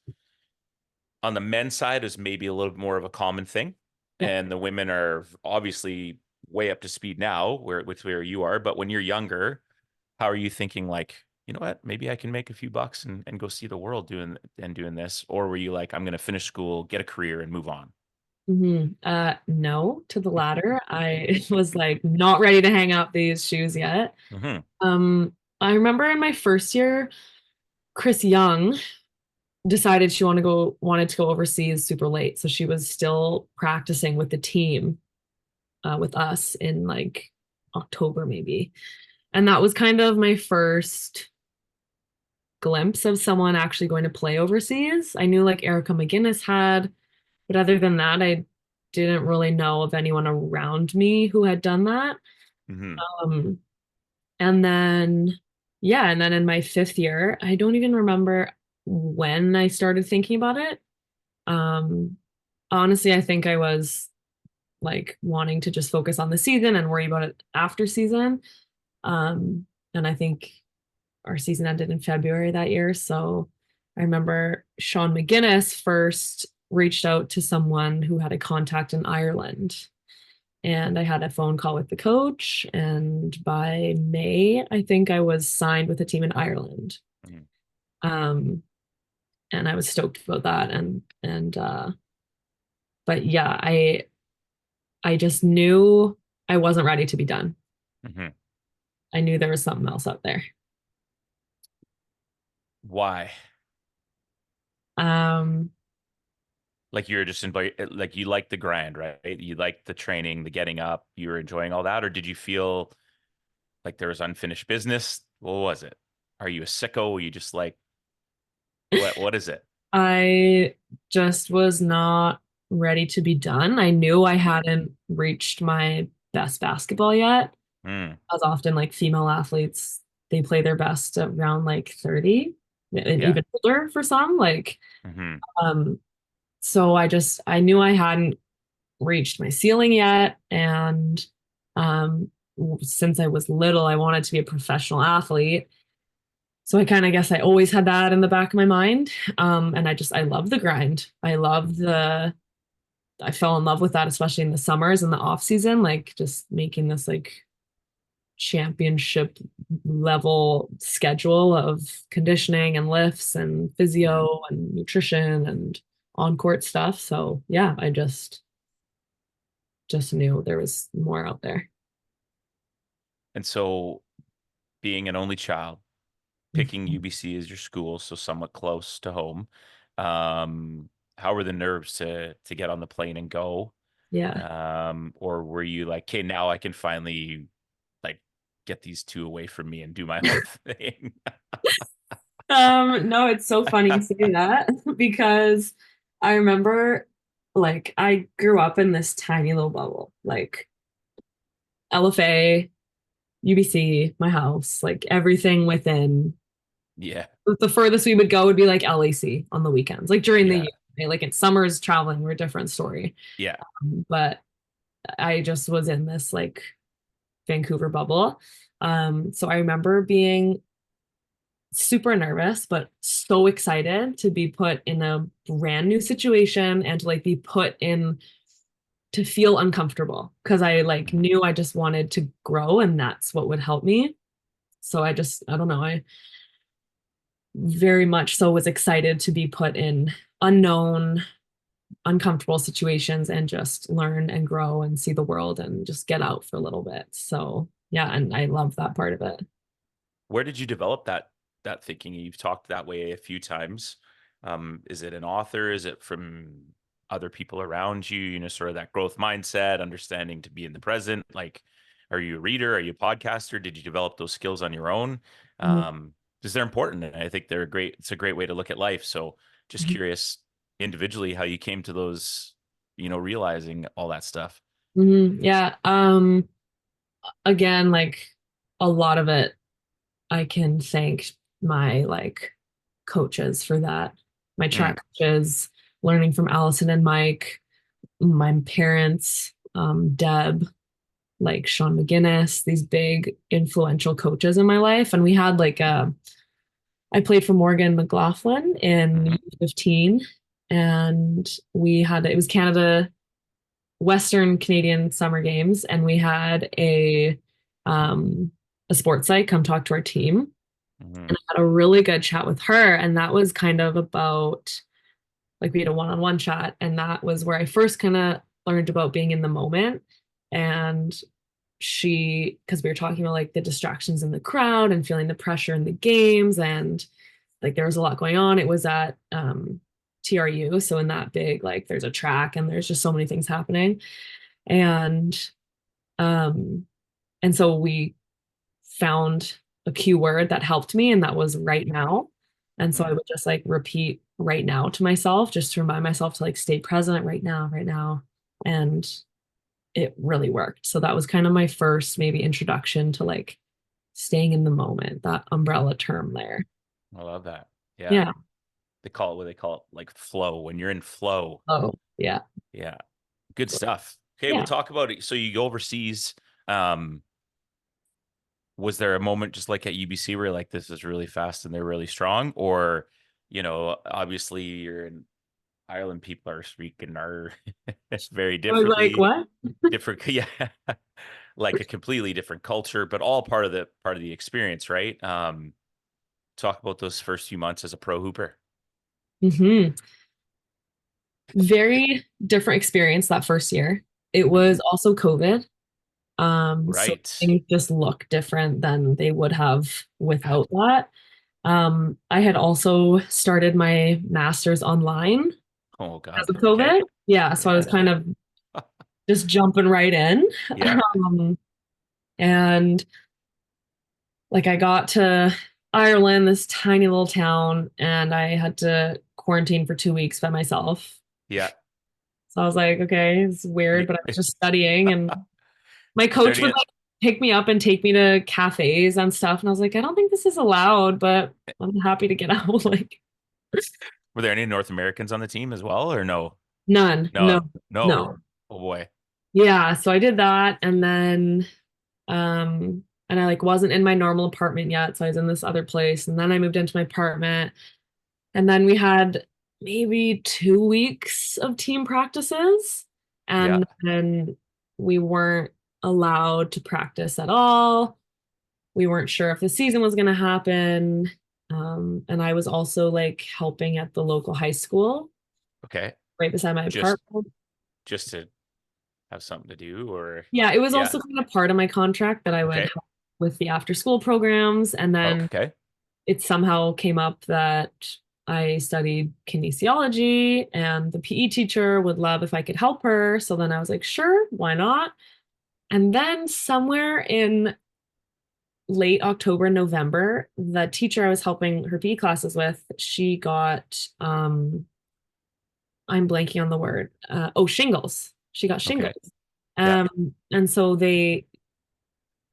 on the men's side is maybe a little more of a common thing, Yeah. and the women are obviously way up to speed now, where you are. But when you're younger, how are you thinking, like, you know what, maybe I can make a few bucks and go see the world doing this? Or were you like, I'm going to finish school, get a career, and move on? No to the latter. I was like not ready to hang out these shoes yet. Hmm. I remember in my first year, Chris Young decided she wanted to go overseas super late. So she was still practicing with the team, with us in like October maybe. And that was kind of my first glimpse of someone actually going to play overseas. I knew like Erica McGinnis had, but other than that, I didn't really know of anyone around me who had done that. Hmm. Um, and then, yeah, and then in my fifth year, I don't even remember when I started thinking about it. Um, Honestly, I think I was like wanting to just focus on the season and worry about it after season. And I think our season ended in February that year. So I remember Sean McGinnis first reached out to someone who had a contact in Ireland. And I had a phone call with the coach. And by May, I think I was signed with a team in Ireland. Hmm. Um, and I was stoked about that. But yeah, I just knew I wasn't ready to be done. Hmm. I knew there was something else out there. Why? Um, Like, you're just like, you like the grind, right? You like the training, the getting up, you were enjoying all that? Or did you feel like there was unfinished business? What was it? Are you a sicko? Or you just like, what is it? I just was not ready to be done. I knew I hadn't reached my best basketball yet. Mm, As often like female athletes, they play their best around like 30 and yeah. even older for some. Hmm. Um, so I knew I hadn't reached my ceiling yet. And um, since I was little, I wanted to be a professional athlete. So I kind of guess I always had that in the back of my mind. And I love the grind. I fell in love with that, especially in the summers and the off season, like just making this like championship level schedule of conditioning and lifts and Hmm. physio and nutrition and on court stuff. So yeah, I just knew there was more out there. And so, being an only child, picking UBC as your school, so somewhat close to home, how were the nerves to get on the plane and go? Yeah. Or were you like, okay, now I can finally like get these two away from me and do my own thing? No, it's so funny you say that because I remember like I grew up in this tiny little bubble, like LFA, UBC, my house, like everything within Yeah, the furthest we would go would be like LAC on the weekends, like during the yeah, year. Right? Like in summers traveling were a different story. yeah. But I just was in this like Vancouver bubble. So I remember being super nervous, but so excited to be put in a brand new situation and to like be put in to feel uncomfortable because I like Mhm. knew I just wanted to grow and that's what would help me. So I don't know, I very much so was excited to be put in unknown, uncomfortable situations and just learn and grow and see the world and just get out for a little bit. So yeah, and I love that part of it. Where did you develop that thinking? You've talked that way a few times. Is it an author? Is it from other people around you? You know, sort of that growth mindset, understanding to be in the present. Like, are you a reader? Are you a podcaster? Did you develop those skills on your own? Mhm. Because they're important, and I think they're great. It's a great way to look at life. So, just curious individually how you came to those, realizing all that stuff. Yeah. Again, like a lot of it, I can thank my like coaches for that. My Mm, track coaches, learning from Allison and Mike, my parents, Deb, like Sean McGinnis, these big influential coaches in my life. And we had like I played for Morgan McLaughlin in hmm U15, and it was Canada Western Canadian Summer Games, and we had um a sports site come talk to our team. hmm And I had a really good chat with her, and that was kind of about like we had a one-on-one chat, and that was where I first kind of learned about being in the moment. And because we were talking about like the distractions in the crowd and feeling the pressure in the games, and like there was a lot going on. It was at TRU, so in that big like there's a track and there's just so many things happening. And um and so we found a cue word that helped me, and that was right now. And so I hmm would just like repeat right now to myself just to remind myself to like stay present right now, right now. And it really worked. So that was kind of my first maybe introduction to like staying in the moment, that umbrella term there. I love that. Yeah. Yeah. They call it what they call it, like flow. When you're in flow. Oh, yeah. Yeah. Good stuff. Okay, we'll Yeah. talk about it. So you go overseas. Um, was there a moment just like at UBC where you're like, this is really fast and they're really strong? Or, obviously you're in Ireland, people are speaking are very I was like, differently, what? different, yeah, like a completely different culture, but all part of the experience, right? Talk about those first few months as a pro hooper. Hmm. Very different experience that first year. It hmm was also COVID. So Right. things just look different than they would have without that. I had also started my master's online Oh because God. of Okay. COVID. Yeah, so I was Yeah. kind of just jumping right in. Yeah. Um, and like I got to Ireland, this tiny little town, and I had to quarantine for 2 weeks by myself. Yeah. So I was like, okay, it's weird, but I was just studying, and my coach Starting would it. like pick me up and take me to cafes and stuff. And I was like, I don't think this is allowed, but I'm happy to get out. Like, Were there any North Americans on the team as well, or no? none, no, No. No. no. Oh boy. Yeah, so I did that, and then and I like wasn't in my normal apartment yet, so I was in this other place, and then I moved into my apartment, and then we had maybe 2 weeks of team practices, Yeah. and then we weren't allowed to practice at all. We weren't sure if the season was going to happen. And I was also like helping at the local high school Okay. right beside my Just apartment. just to have something to do, or Yeah, it was yeah. also kind of part of my contract that I would Okay. help with the after school programs. And then Okay. it somehow came up that I studied kinesiology, and the PE teacher would love if I could help her. So then I was like, sure, why not? And then somewhere in late October, November, the teacher I was helping her PE classes with, she got I'm blanking on the word. Shingles. She got Okay. shingles. Yeah. And so they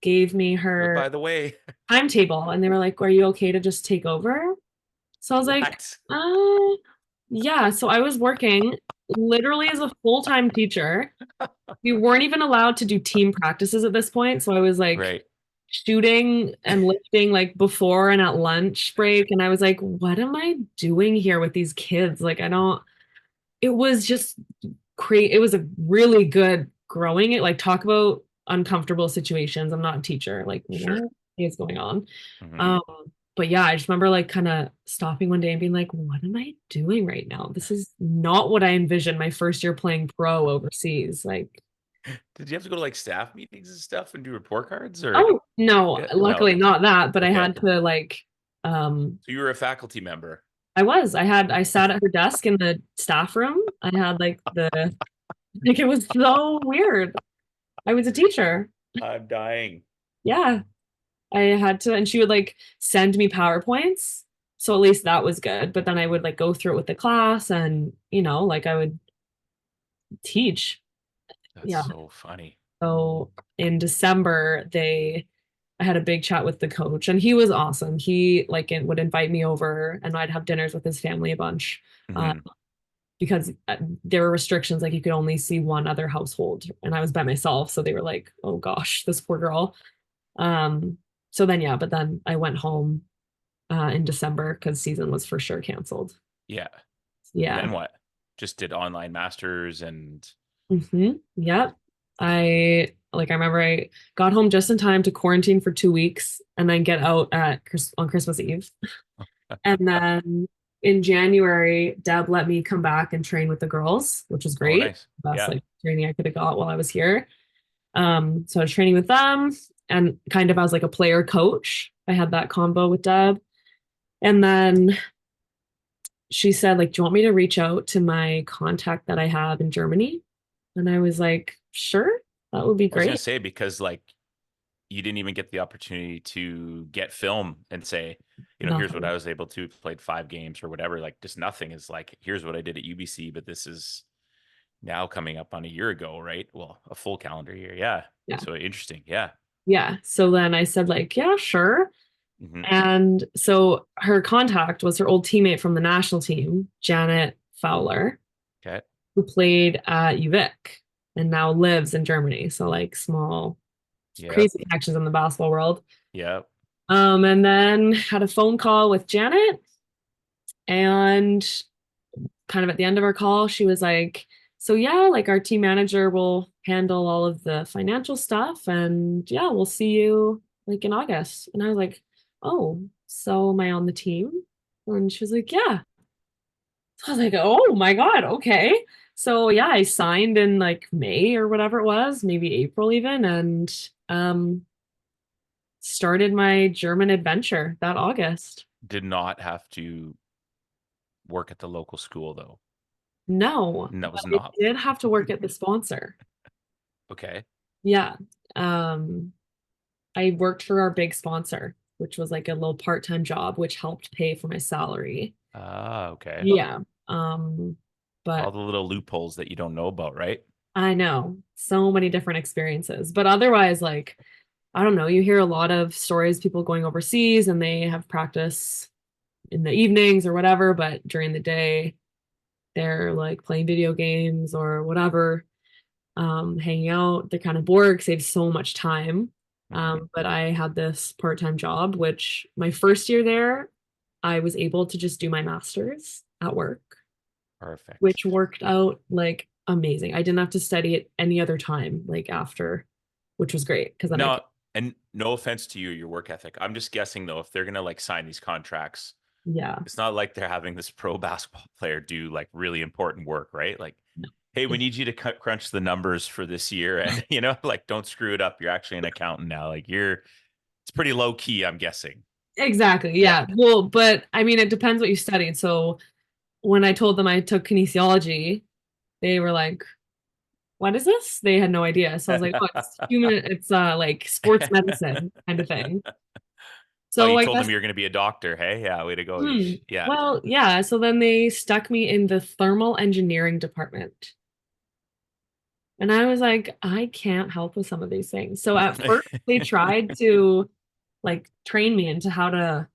gave me By her the way, timetable, and they were like, "Are you okay to just take over?" So I was like, what? yeah. So I was working literally as a full-time teacher. We weren't even allowed to do team practices at this point. So I was like Right. shooting and lifting like before and at lunch break. And I was like, what am I doing here with these kids? Like, I don't, it was just it was a really good growing it. Like, talk about uncomfortable situations. I'm not a teacher. Like, Sure. what is going on? hmm Um, but yeah, I just remember like kind of stopping one day and being like, what am I doing right now? This is not what I envisioned my first year playing pro overseas. Like, Did you have to go to like staff meetings and stuff and do report cards, or oh no, yeah, no? luckily not that, but I Okay. had to like So you were a faculty member. I sat at her desk in the staff room. I had like it was so weird. I was a teacher. I'm dying. Yeah. I had to, and she would like send me PowerPoints. So at least that was good. But then I would like go through it with the class and, like I would teach. That's Yeah. so funny. So in December, I had a big chat with the coach and he was awesome. He like would invite me over and I'd have dinners with his family a bunch. Uh, Hmm. because there were restrictions, like you could only see one other household and I was by myself. So they were like, oh gosh, this poor girl. Um, so then, yeah, but then I went home in December because season was for sure canceled. Yeah. And Yeah. then what? Just did online masters and Yep. I remember I got home just in time to quarantine for 2 weeks and then get out on Christmas Eve. And then in January, Deb let me come back and train with the girls, which was oh, great. nice. Best Yeah. like training I could have got while I was here. So I was training with them and kind of as like a player coach. I had that combo with Deb. And then she said, like, do you want me to reach out to my contact that I have in Germany? And I was like, sure, that would be I was gonna great. say because like you didn't even get the opportunity to get film and say, here's what Nothing. I was able to played 5 games or whatever. Like just nothing is like, here's what I did at UBC, but this is now coming up on a year ago, right? Well, a full calendar year. Yeah. Yeah. So interesting. Yeah. Yeah. So then I said, like, yeah, sure. Hmm. And so her contact was her old teammate from the national team, Janet Fowler, Okay. who played at UVic and now lives in Germany. So like small, Yep. crazy connections in the basketball world. Yep. And then had a phone call with Janet and kind of at the end of our call, she was like, so yeah, like our team manager will handle all of the financial stuff and yeah, we'll see you like in August. And I was like, oh, so am I on the team? And she was like, yeah. So I was like, oh my God, okay. So yeah, I signed in like May or whatever it was, maybe April even, and started my German adventure that August. Did not have to work at the local school though. No, And that but was I not did have to work at the sponsor. okay. Yeah. Um, I worked for our big sponsor, which was like a little part-time job, which helped pay for my salary. Ah, okay. Yeah. Um, All but the little loopholes that you don't know about, right? I know so many different experiences. But otherwise, like, I don't know, you hear a lot of stories, people going overseas and they have practice in the evenings or whatever, but during the day, they're like playing video games or whatever, hanging out. They're kind of bored because they have so much time. Hmm. But I had this part-time job, which my first year there, I was able to just do my master's at work, Perfect. which worked out like amazing. I didn't have to study it any other time, like after, which was great because then I could, No, and no offense to you, your work ethic. I'm just guessing though, if they're gonna like sign these contracts, yeah. it's not like they're having this pro basketball player do like really important work, right? Like, No. hey, we need you to crunch the numbers for this year, and like don't screw it up. You're actually an accountant now. Like it's pretty low key, I'm guessing. Exactly. Yeah. Yeah. Well, but I mean, it depends what you studied. So when I told them I took kinesiology, they were like, what is this? They had no idea. So I was like, oh, it's like sports medicine kind of thing. Oh, So you I told guess, them you're gonna be a doctor, hey? Yeah, way to go. Yeah. well, yeah. So then they stuck me in the thermal engineering department. And I was like, I can't help with some of these things. So at first they tried to like train me into how to,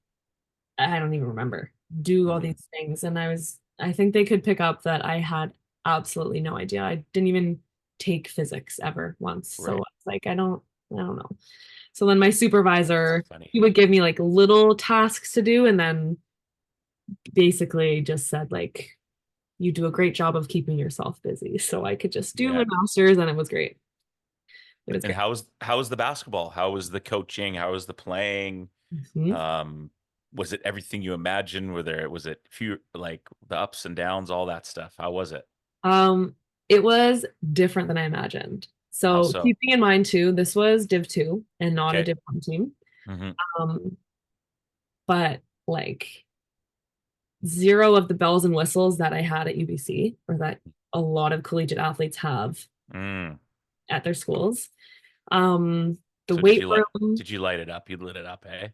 I don't even remember, do all Mhm. these things. And I think they could pick up that I had absolutely no idea. I didn't even take physics ever once. So Right. it's like, I don't know. So then my supervisor, Funny. he would give me like little tasks to do and then basically just said like, you do a great job of keeping yourself busy. So I could just do my Yeah. master's and it was great. It was And great. how was the basketball? How was the coaching? How was the playing? Mhm. Um, was it everything you imagined? Was it few like the ups and downs, all that stuff? How was it? Um, it was different than I imagined. How So so? keeping in mind too, this was Div 2 and not a Okay. Div 1 team. Hmm. Um, but like zero of the bells and whistles that I had at UBC, or that a lot of collegiate athletes have Mm. at their schools. Um, the So weight room, did you light it up? You lit it up, eh?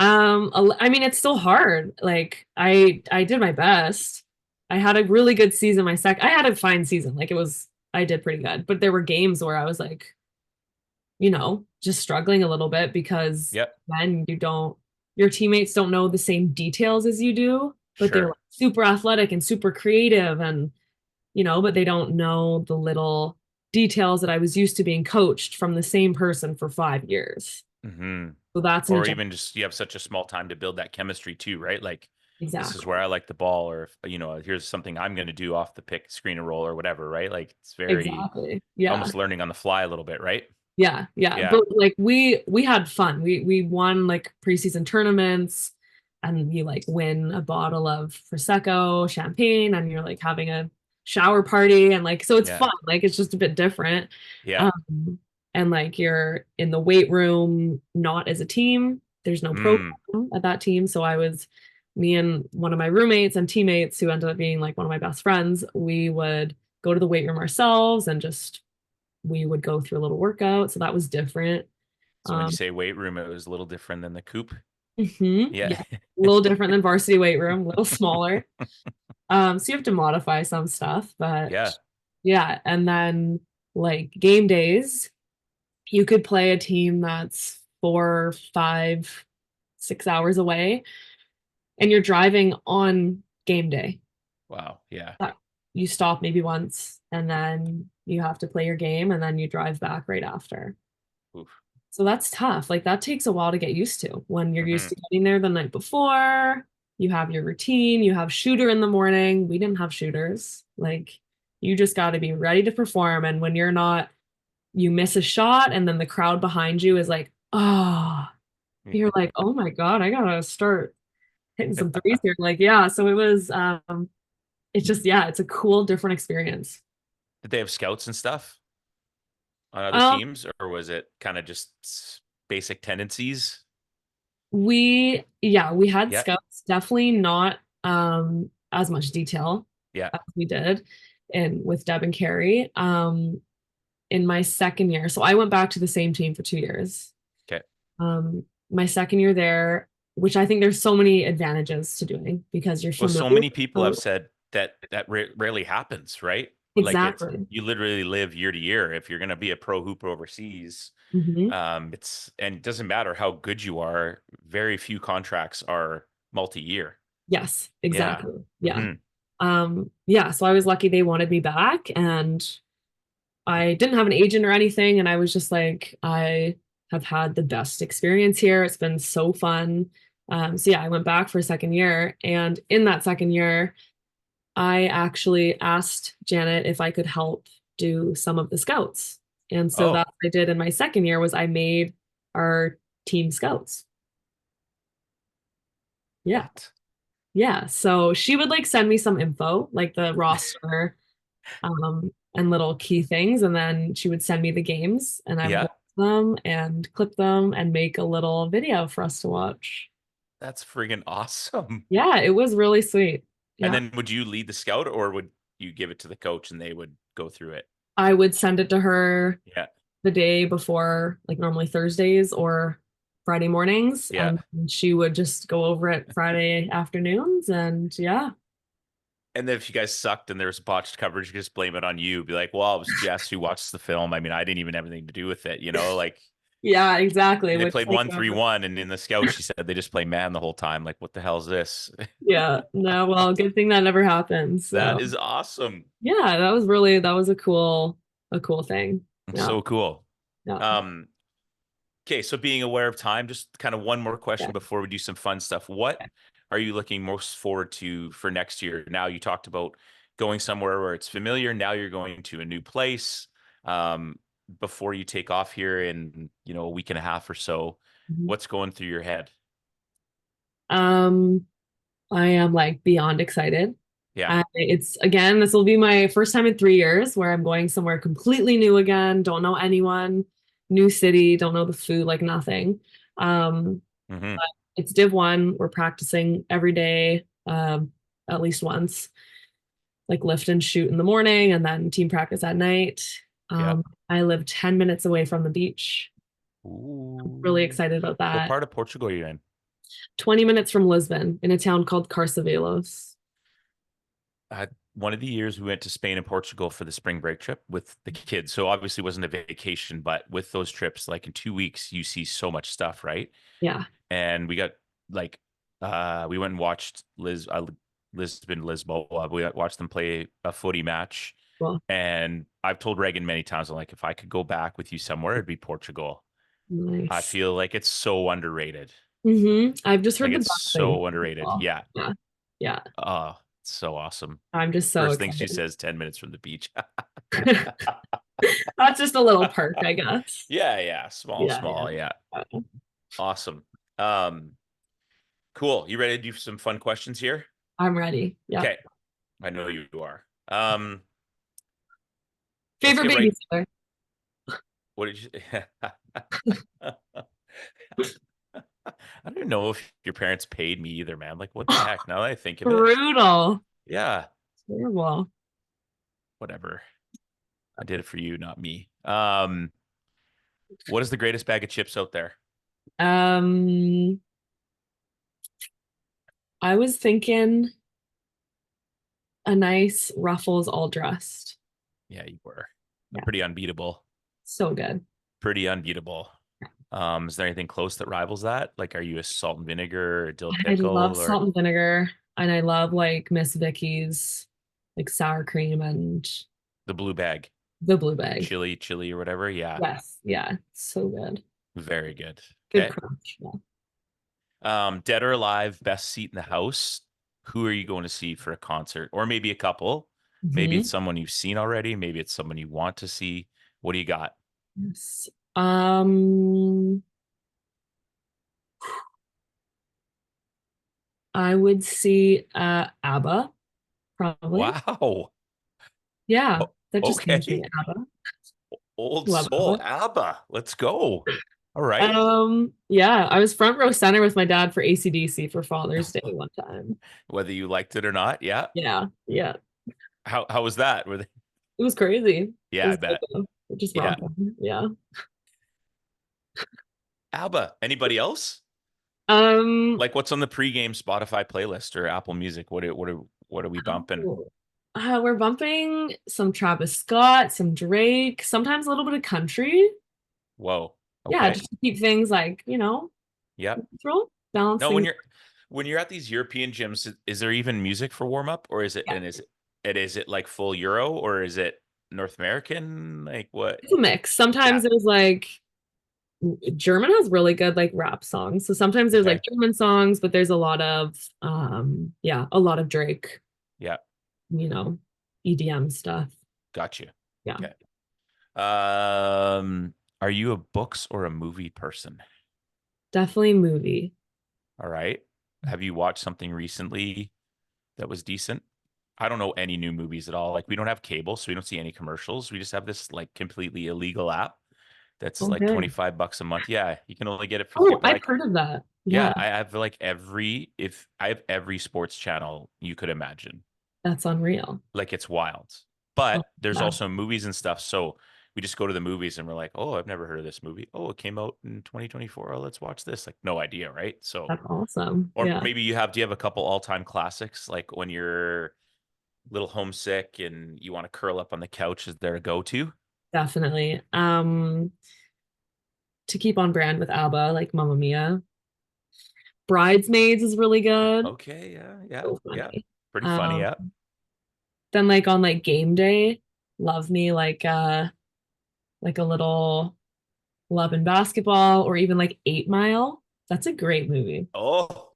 I mean, it's still hard. Like I did my best. I had a really good season. I had a fine season. Like I did pretty good. But there were games where I was like, just struggling a little bit because Yep. then your teammates don't know the same details as you do, but they're like Sure. super athletic and super creative and, but they don't know the little details that I was used to being coached from the same person for 5 years. Hmm. So that's an Or adjustment. even just you have such a small time to build that chemistry too, right? Like this is where Exactly. I like the ball, or if, here's something I'm going to do off the pick, screen and roll, or whatever, right? Like it's very Exactly. Yeah. almost learning on the fly a little bit, right? Yeah, yeah. Yeah, But like we had fun. We won like preseason tournaments and you like win a bottle of prosecco, champagne, and you're like having a shower party and like so it's yeah, fun. Like it's just a bit different. yeah. Um and like you're in the weight room not as a team. There's no Mm. program at that team. So I was me and one of my roommates and teammates who ended up being like one of my best friends, we would go to the weight room ourselves and just we would go through a little workout. So that was different. So when you Um, say weight room, it was a little different than the coop. Yeah. yeah, a little different than varsity weight room, a little smaller. So you have to modify some stuff, but Yeah. yeah. And then like game days, you could play a team that's 4, 5, 6 hours away, and you're driving on game day. Wow. Yeah. You stop maybe once, and then you have to play your game, and then you drive back right after. Oof. So that's tough. Like that takes a while to get used to when you're used Hmm. to getting there the night before. You have your routine, you have shooter in the morning. We didn't have shooters. Like you just got to be ready to perform. And when you're not, you miss a shot and then the crowd behind you is like, oh, you're like, oh my God, I gotta start hitting some threes here. Like, yeah. So it's just, yeah, it's a cool, different experience. Did they have scouts and stuff on other Um, teams, or was it kind of just basic tendencies? we had Yeah. scouts, definitely not as much detail Yeah. as we did and with Deb and Carrie. In my second year, so I went back to the same team for 2 years. Okay. My second year there, which I think there's so many advantages to doing because you're Well, so familiar many with the people have coach. said that rarely happens, right? Like Exactly. you literally live year to year. If you're going to be a pro hooper overseas, Hmm. and it doesn't matter how good you are. Very few contracts are multi-year. Yes, Yeah. exactly. Yeah. Hmm. Yeah, so I was lucky they wanted me back and I didn't have an agent or anything. And I was just like, I have had the best experience here. It's been so fun. So yeah, I went back for a second year. And in that second year, I actually asked Janet if I could help do some of the scouts. And so Oh, that's what I did in my second year was I made our team scouts. Yeah. what? Yeah. So she would like send me some info, like the roster, and little key things. And then she would send me the games and I would Yeah, watch them and clip them and make a little video for us to watch. that's friggin' awesome. Yeah, it was really sweet. And Yeah. then would you lead the scout, or would you give it to the coach and they would go through it? I would send it to her Yeah. the day before, like normally Thursdays or Friday mornings, Yeah. and she would just go over it Friday afternoons. And yeah, And then if you guys sucked and there was botched coverage, you just blame it on you. Be like, well, it was Jess who watched the film. I mean, I didn't even have anything to do with it, like yeah, exactly. they Which played like, 1-3-1, and in the scout she said they just play man the whole time. Like, what the hell is this? yeah, no, well, good thing that never happened. That So is awesome. yeah, that was a cool thing. Yeah, So cool. yeah, Um, okay, so being aware of time, just kind of one more yeah. question before we do some fun stuff. What are you looking most forward to for next year? Now you talked about going somewhere where it's familiar. Now you're going to a new place. Um, before you take off here in, a week and a half or so, Mhm. what's going through your head? Um, I am like beyond excited. Yeah. It's again, this will be my first time in 3 years where I'm going somewhere completely new again. Don't know anyone, new city, don't know the food, like nothing. Um, Hmm. but it's Div 1. We're practicing every day. um, at least once, like lift and shoot in the morning and then team practice at night. Yep. I live 10 minutes away from the beach. Really Ooh. excited about What that. part of Portugal are you in? 20 minutes from Lisbon in a town called Carcavelos. One of the years we went to Spain and Portugal for the spring break trip with the kids. So obviously it wasn't a vacation, but with those trips, like in 2 weeks, you see so much stuff, right? Yeah. And we got like we went and watched Lisbon, Lisboa. We watched them play a footy match. Well, And I've told Reagan many times, I'm like, if I could go back with you somewhere, it'd be Portugal. I nice. feel like it's so underrated. I've just heard Like the it's best things. so underrated. Well, Yeah. yeah. Yeah. Oh, it's so awesome. I'm just so First thing she excited. says, 10 minutes from the beach. That's just a little perk, I guess. Yeah, yeah. Small, Yeah, small. Yeah. yeah. Awesome. Um, cool. You ready to do some fun questions here? I'm ready. Yeah. Okay. I know you are. Let's Favorite get right. babysitter. What did you I don't know if your parents paid me either, man. Like, what the heck? Now that I think of it, Brutal. yeah, Terrible. whatever. I did it for you, not me. What is the greatest bag of chips out there? Um, I was thinking a nice Ruffles all dressed. Yeah, you were Yeah, pretty unbeatable. so good. Pretty unbeatable. Is there anything close that rivals that? Like, are you a salt and vinegar or dill I love pickle or salt and vinegar, and I love like Miss Vicky's like sour cream and the blue bag, the blue bag. chili or whatever? Yeah, Yes, yeah, so good. very good. Good Okay. crunch. Yeah. Dead or alive, best seat in the house. Who are you going to see for a concert? Or maybe a couple. Maybe it's Mhm. someone you've seen already. Maybe it's someone you want to see. What do you got? Yes. Um, I would see ABBA, probably. Wow. Yeah, that just came to me, Okay. ABBA. Old Love soul, ABBA. ABBA. Let's go. All right. Yeah, I was front row center with my dad for ACDC for Father's Day one time. Whether you liked it or not. Yeah. Yeah, yeah. How was that? Were they? It was crazy. It Yeah, I was bet. just Yeah. rocking. Yeah. ABBA. Anybody else? Um, Like what's on the pregame Spotify playlist or Apple Music? What are we bumping? we're bumping some Travis Scott, some Drake, sometimes a little bit of country. Whoa. Yeah, Okay. just to keep things like, Yeah. neutral, balance No, things. when you're at these European gyms, is there even music for warm up, or is it Yeah, and is it like full Euro or is it North American? Like what? it's a mix. Yeah. Sometimes there's like German has really good like rap songs. So sometimes there's Okay. like German songs, but there's a lot of a lot of Drake, Yeah. you know, EDM stuff. Got you. Yeah, Okay. Are you a books or a movie person? definitely movie. All right. Have you watched something recently that was decent? I don't know any new movies at all. Like we don't have cable, so we don't see any commercials. We just have this like completely illegal app that's like Okay. 25 bucks a month. Yeah, you can only get it for Oh, but I've like heard of that. Yeah, yeah, I have like I have every sports channel you could imagine. that's unreal. Like it's wild. Oh, But there's yeah, also movies and stuff. So we just go to the movies and we're like, oh, I've never heard of this movie. Oh, it came out in 2024. Oh, let's watch this. Like no idea, right? So that's awesome. or Yeah, maybe do you have a couple all-time classics like when you're a little homesick and you want to curl up on the couch, is there a go-to? definitely. To keep on brand with ABBA, like Mamma Mia. Bridesmaids is really good. Okay, yeah, yeah, So yeah. funny. Pretty funny, Um, yeah. then like on like game day, love me like a little Love and Basketball or even like 8 Mile. That's a great movie. Oh,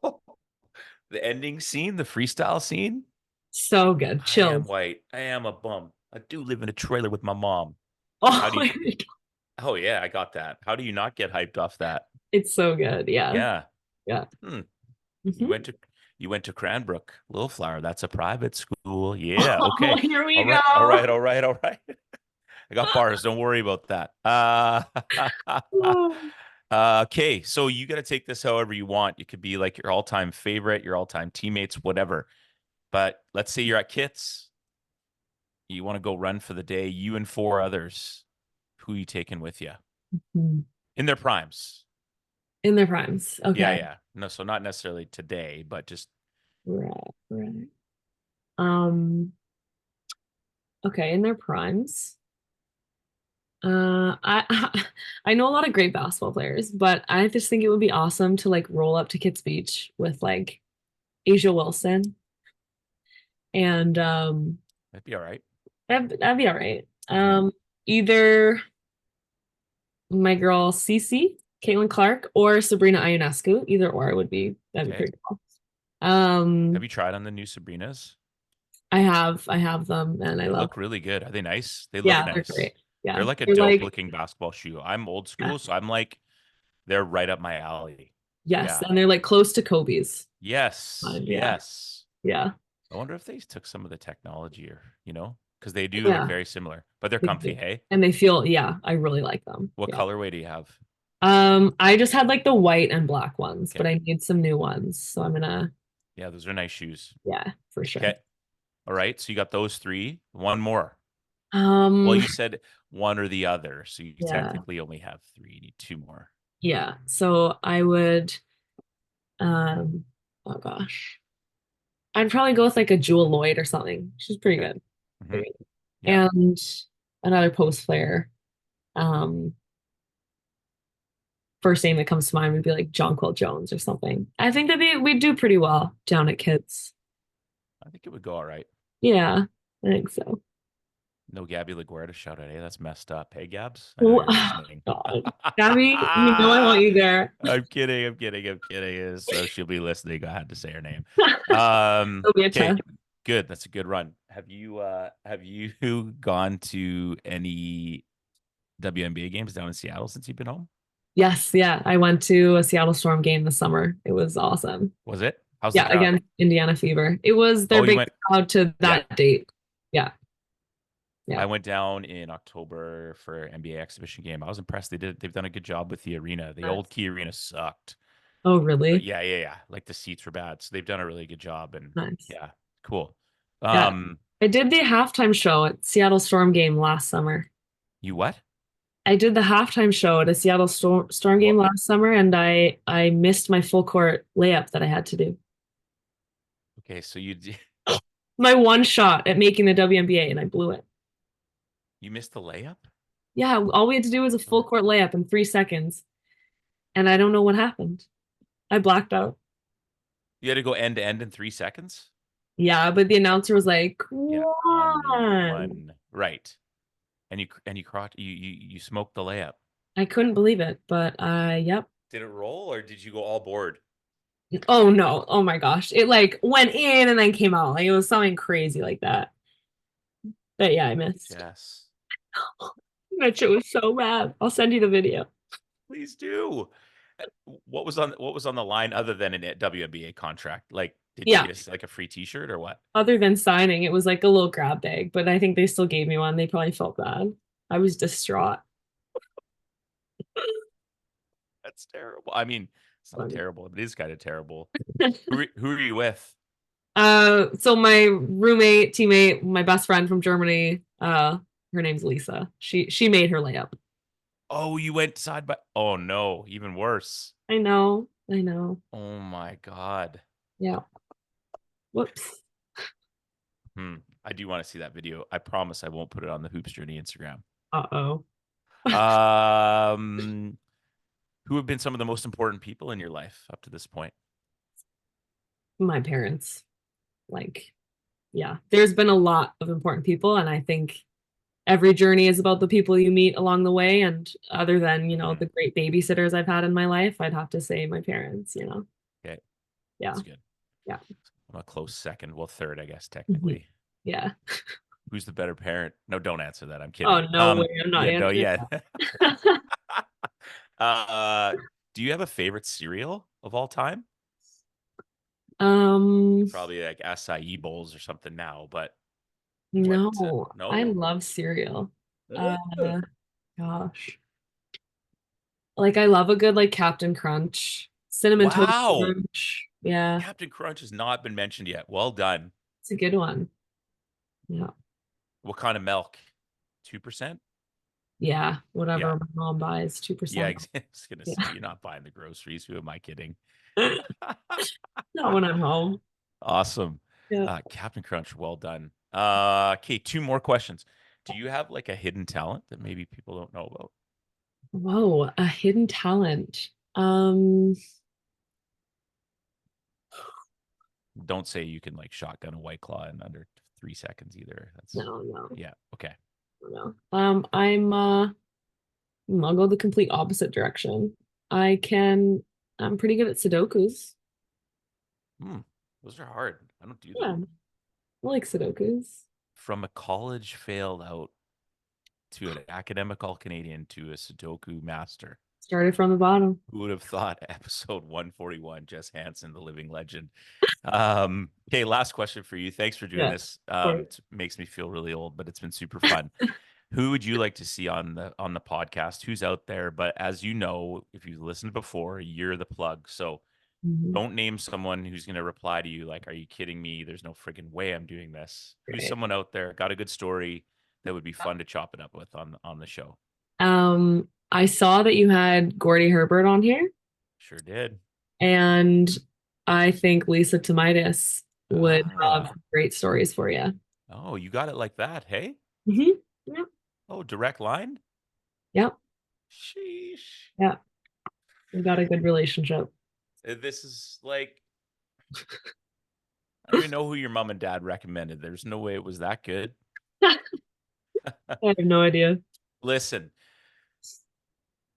the ending scene, the freestyle scene. So good. I am Chills. white. I am a bum. I do live in a trailer with my mom. How Oh do you? my God. Oh yeah, I got that. How do you not get hyped off that? It's so good. Yeah. Yeah. Yeah. Hmm. You Mhm. went to you went to Cranbrook, Little Flower. That's a private school. Yeah. Oh, Okay. here All we right. All right. go. All right. All right. I got bars. Don't worry about that. Okay, so you got to take this however you want. It could be like your all-time favorite, your all-time teammates, whatever. But let's say you're at Kits, you want to go run for the day, you and four others. Who you taking with you Hmm. in their primes? In their primes. Yeah, Okay. yeah. No, so not necessarily today, but just Right, right. Um, okay, in their primes. I I know a lot of great basketball players, but I just think it would be awesome to like roll up to Kits Beach with like Asia Wilson and that'd be all right. that'd be all right. Mm-hmm. Either my girl Cece, Caitlin Clark, or Sabrina Ionescu. Either or would be that'd be Okay. pretty cool. Have Um, you tried on the new Sabrinas? I have them and I They love look them. really good. Are they nice? They look Yeah, they're nice. great. Yeah. They're like a They're dope like looking basketball shoe. I'm old yeah, school, so I'm like, they're right up my alley. yes, Yeah. and they're like close to Kobe's. Yes. Yeah. Yes. Yeah. I wonder if they took some of the technology or, because they do look Yeah. very similar, but they're They comfy. do. Hey, And they feel, yeah, I really like them. what Yeah. colorway do you have? I just had like the white and black ones, but Okay. I need some new ones. So I'm gonna, Yeah, those are nice shoes. yeah, for sure. Okay. All right. So you got those three. One more. Well, Um, you said one or the other. So you yeah, technically only have three. You need two more. yeah. So I would, um, oh gosh, I'd probably go with like a Jewel Lloyd or something. She's pretty Okay. good. Hmm. Pretty good. Yeah. And another post player. Um, First name that comes to mind would be like Jonquil Jones or something. I think that we do pretty well down at Kids. I think it would go all right. Yeah, I think so. No Gabby LaGuardia shout out. Hey, that's messed up. Hey, Gabs, I know Oh, you're listening. God. Gabby, you know I want you there. I'm kidding. I'm kidding. I'm kidding. So she'll be listening. I had to say her name. It'll be a Okay, test. good. That's a good run. Have you gone to any WNBA games down in Seattle since you've been home? Yes, yeah. I went to a Seattle Storm game this summer. It was awesome. Was it? How's the Yeah, crowd? against Indiana Fever. It was their Oh, you big went. crowd to Yeah. that date. Yeah, I yeah. went down in October for NBA exhibition game. I was impressed. They've done a good job with the arena. The old Nice. Key Arena sucked. Oh, But really? yeah, yeah, yeah. Like the seats were bad. So they've done a really good job and Nice. yeah, cool. Yeah. Um, I did the halftime show at Seattle Storm game last summer. you what? I did the halftime show at a Seattle Storm game What? last summer, and I missed my full court layup that I had to do. Okay, so My one shot at making the WNBA, and I blew it. you missed the layup? Yeah, all we had to do was a full court layup in 3 seconds, and I don't know what happened. I blacked out. You had to go end to end in 3 seconds? Yeah, but the announcer was like, "Come Yeah, on." one. Right. And you smoked the layup. I couldn't believe it, but yep. Did it roll or did you go all board? Oh no. Oh my gosh. It like went in and then came out. Like it was something crazy like that. But yeah, I missed. Jess, That shit was so bad. I'll send you the video. please do. What was on the line other than a WNBA contract? Like, did you Yeah. get like a free T-shirt or what? Other than signing, it was like a little grab bag, but I think they still gave me one. They probably felt bad. I was distraught. That's terrible. I mean, it's not Funny. terrible. It is kind of terrible. Who are you with? So my roommate, teammate, my best friend from Germany, her name's Lisa. She made her layup. Oh, you went side by. Oh no, even worse. I know. I know. Oh my God. Yeah. Whoops. Hmm. I do want to see that video. I promise I won't put it on the Hoops Journey Instagram. Uh-oh. Um, who have been some of the most important people in your life up to this point? My parents. Like, yeah. There's been a lot of important people, and I think every journey is about the people you meet along the way. And other than, Mhm. the great babysitters I've had in my life, I'd have to say my parents. Okay, Yeah. that's good. Yeah. I'm a close second. Well, third, I guess, Mhm. technically. Yeah. Who's the better parent? No, don't answer that. I'm Oh, kidding. no way. I'm not Yeah, no, answering yeah. that. uh, do you have a favorite cereal of all time? Um, Probably like acai bowls or something now, but what? no, I No. love cereal. Uh, Uh, Gosh. Like I love a good like Captain Crunch, cinnamon toast Wow. crunch. Yeah, Captain Crunch has not been mentioned yet. Well done. it's a good one. Yeah. What kind of milk? 2%? Yeah, Yeah. whatever my mom buys, Yeah, 2%. I was gonna Yeah. say you're not buying the groceries. Who am I kidding? Not when I'm home. Awesome. Yeah. Captain Crunch, well done. Okay, two more questions. Do you have like a hidden talent that maybe people don't know about? Whoa, a hidden talent. Don't say you can like shotgun a White Claw in under 3 seconds either. That's No, no, yeah, okay. no. I'll go the complete opposite direction. I can I'm pretty good at Sudokus. Hmm, those are hard. I don't do Yeah, them. I like Sudokus. From a college failed out to an academic all Canadian to a Sudoku master. Started from the bottom. Who would have thought episode 141, Jess Hanson, the living legend. Okay, last question for you. Thanks for doing Yeah, this. of course. It makes me feel really old, but it's been super fun. Who would you like to see on the podcast? Who's out there? But as you know, if you've listened before, you're the plug. So Mhm. don't name someone who's going to reply to you like, "Are you kidding me? There's no friggin' way I'm doing this." Who's Great. someone out there got a good story that would be fun to chop it up with on the show? I saw that you had Gordy Herbert on here, Sure did. and I think Lisa Tomaitis would have Ah, great stories for you. oh, you got it like that. Hey, Yep, oh, direct line. yep, Sheesh. yep. We got a good relationship. This is like I don't even know who your mom and dad recommended. There's no way it was that good. I have no idea. Listen,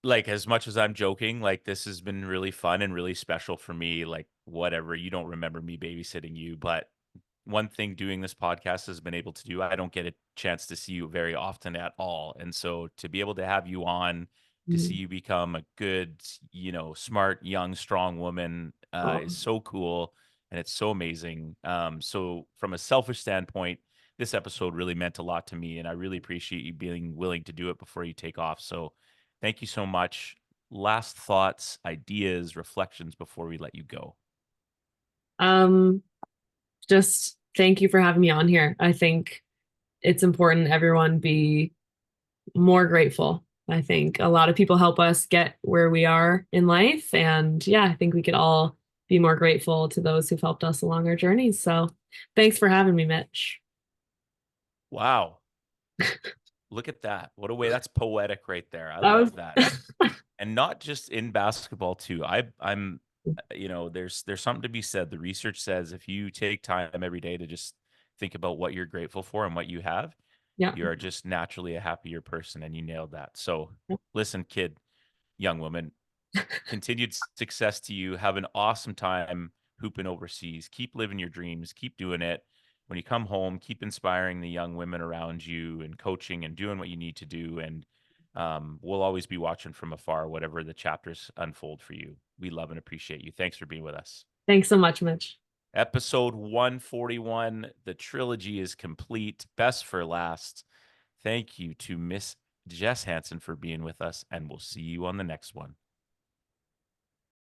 like as much as I'm joking, like this has been really fun and really special for me. Like whatever, you don't remember me babysitting you, but one thing doing this podcast has been able to do, I don't get a chance to see you very often at all. And so to be able to have you on, to see Mhm. you become a good, smart, young, strong woman Oh, is so cool and it's so amazing. So from a selfish standpoint, this episode really meant a lot to me and I really appreciate you being willing to do it before you take off. So thank you so much. Last thoughts, ideas, reflections before we let you go. um, just thank you for having me on here. I think it's important everyone be more grateful. I think a lot of people help us get where we are in life. And yeah, I think we could all be more grateful to those who've helped us along our journeys. So thanks for having me, Mitch. Wow. Look at that. What a way. That's poetic right there. I That was love that. And not just in basketball too. I'm there's something to be said. The research says if you take time every day to just think about what you're grateful for and what you have, yeah. you are just naturally a happier person and you nailed that. So, listen, kid, young woman, continued success to you. Have an awesome time hooping overseas. Keep living your dreams. Keep doing it. When you come home, keep inspiring the young women around you and coaching and doing what you need to do. And we'll always be watching from afar, whatever the chapters unfold for you. We love and appreciate you. Thanks for being with us. Thanks so much, Mitch. Episode 141. The trilogy is complete. Best for last. Thank you to Miss Jess Hanson for being with us, and we'll see you on the next one.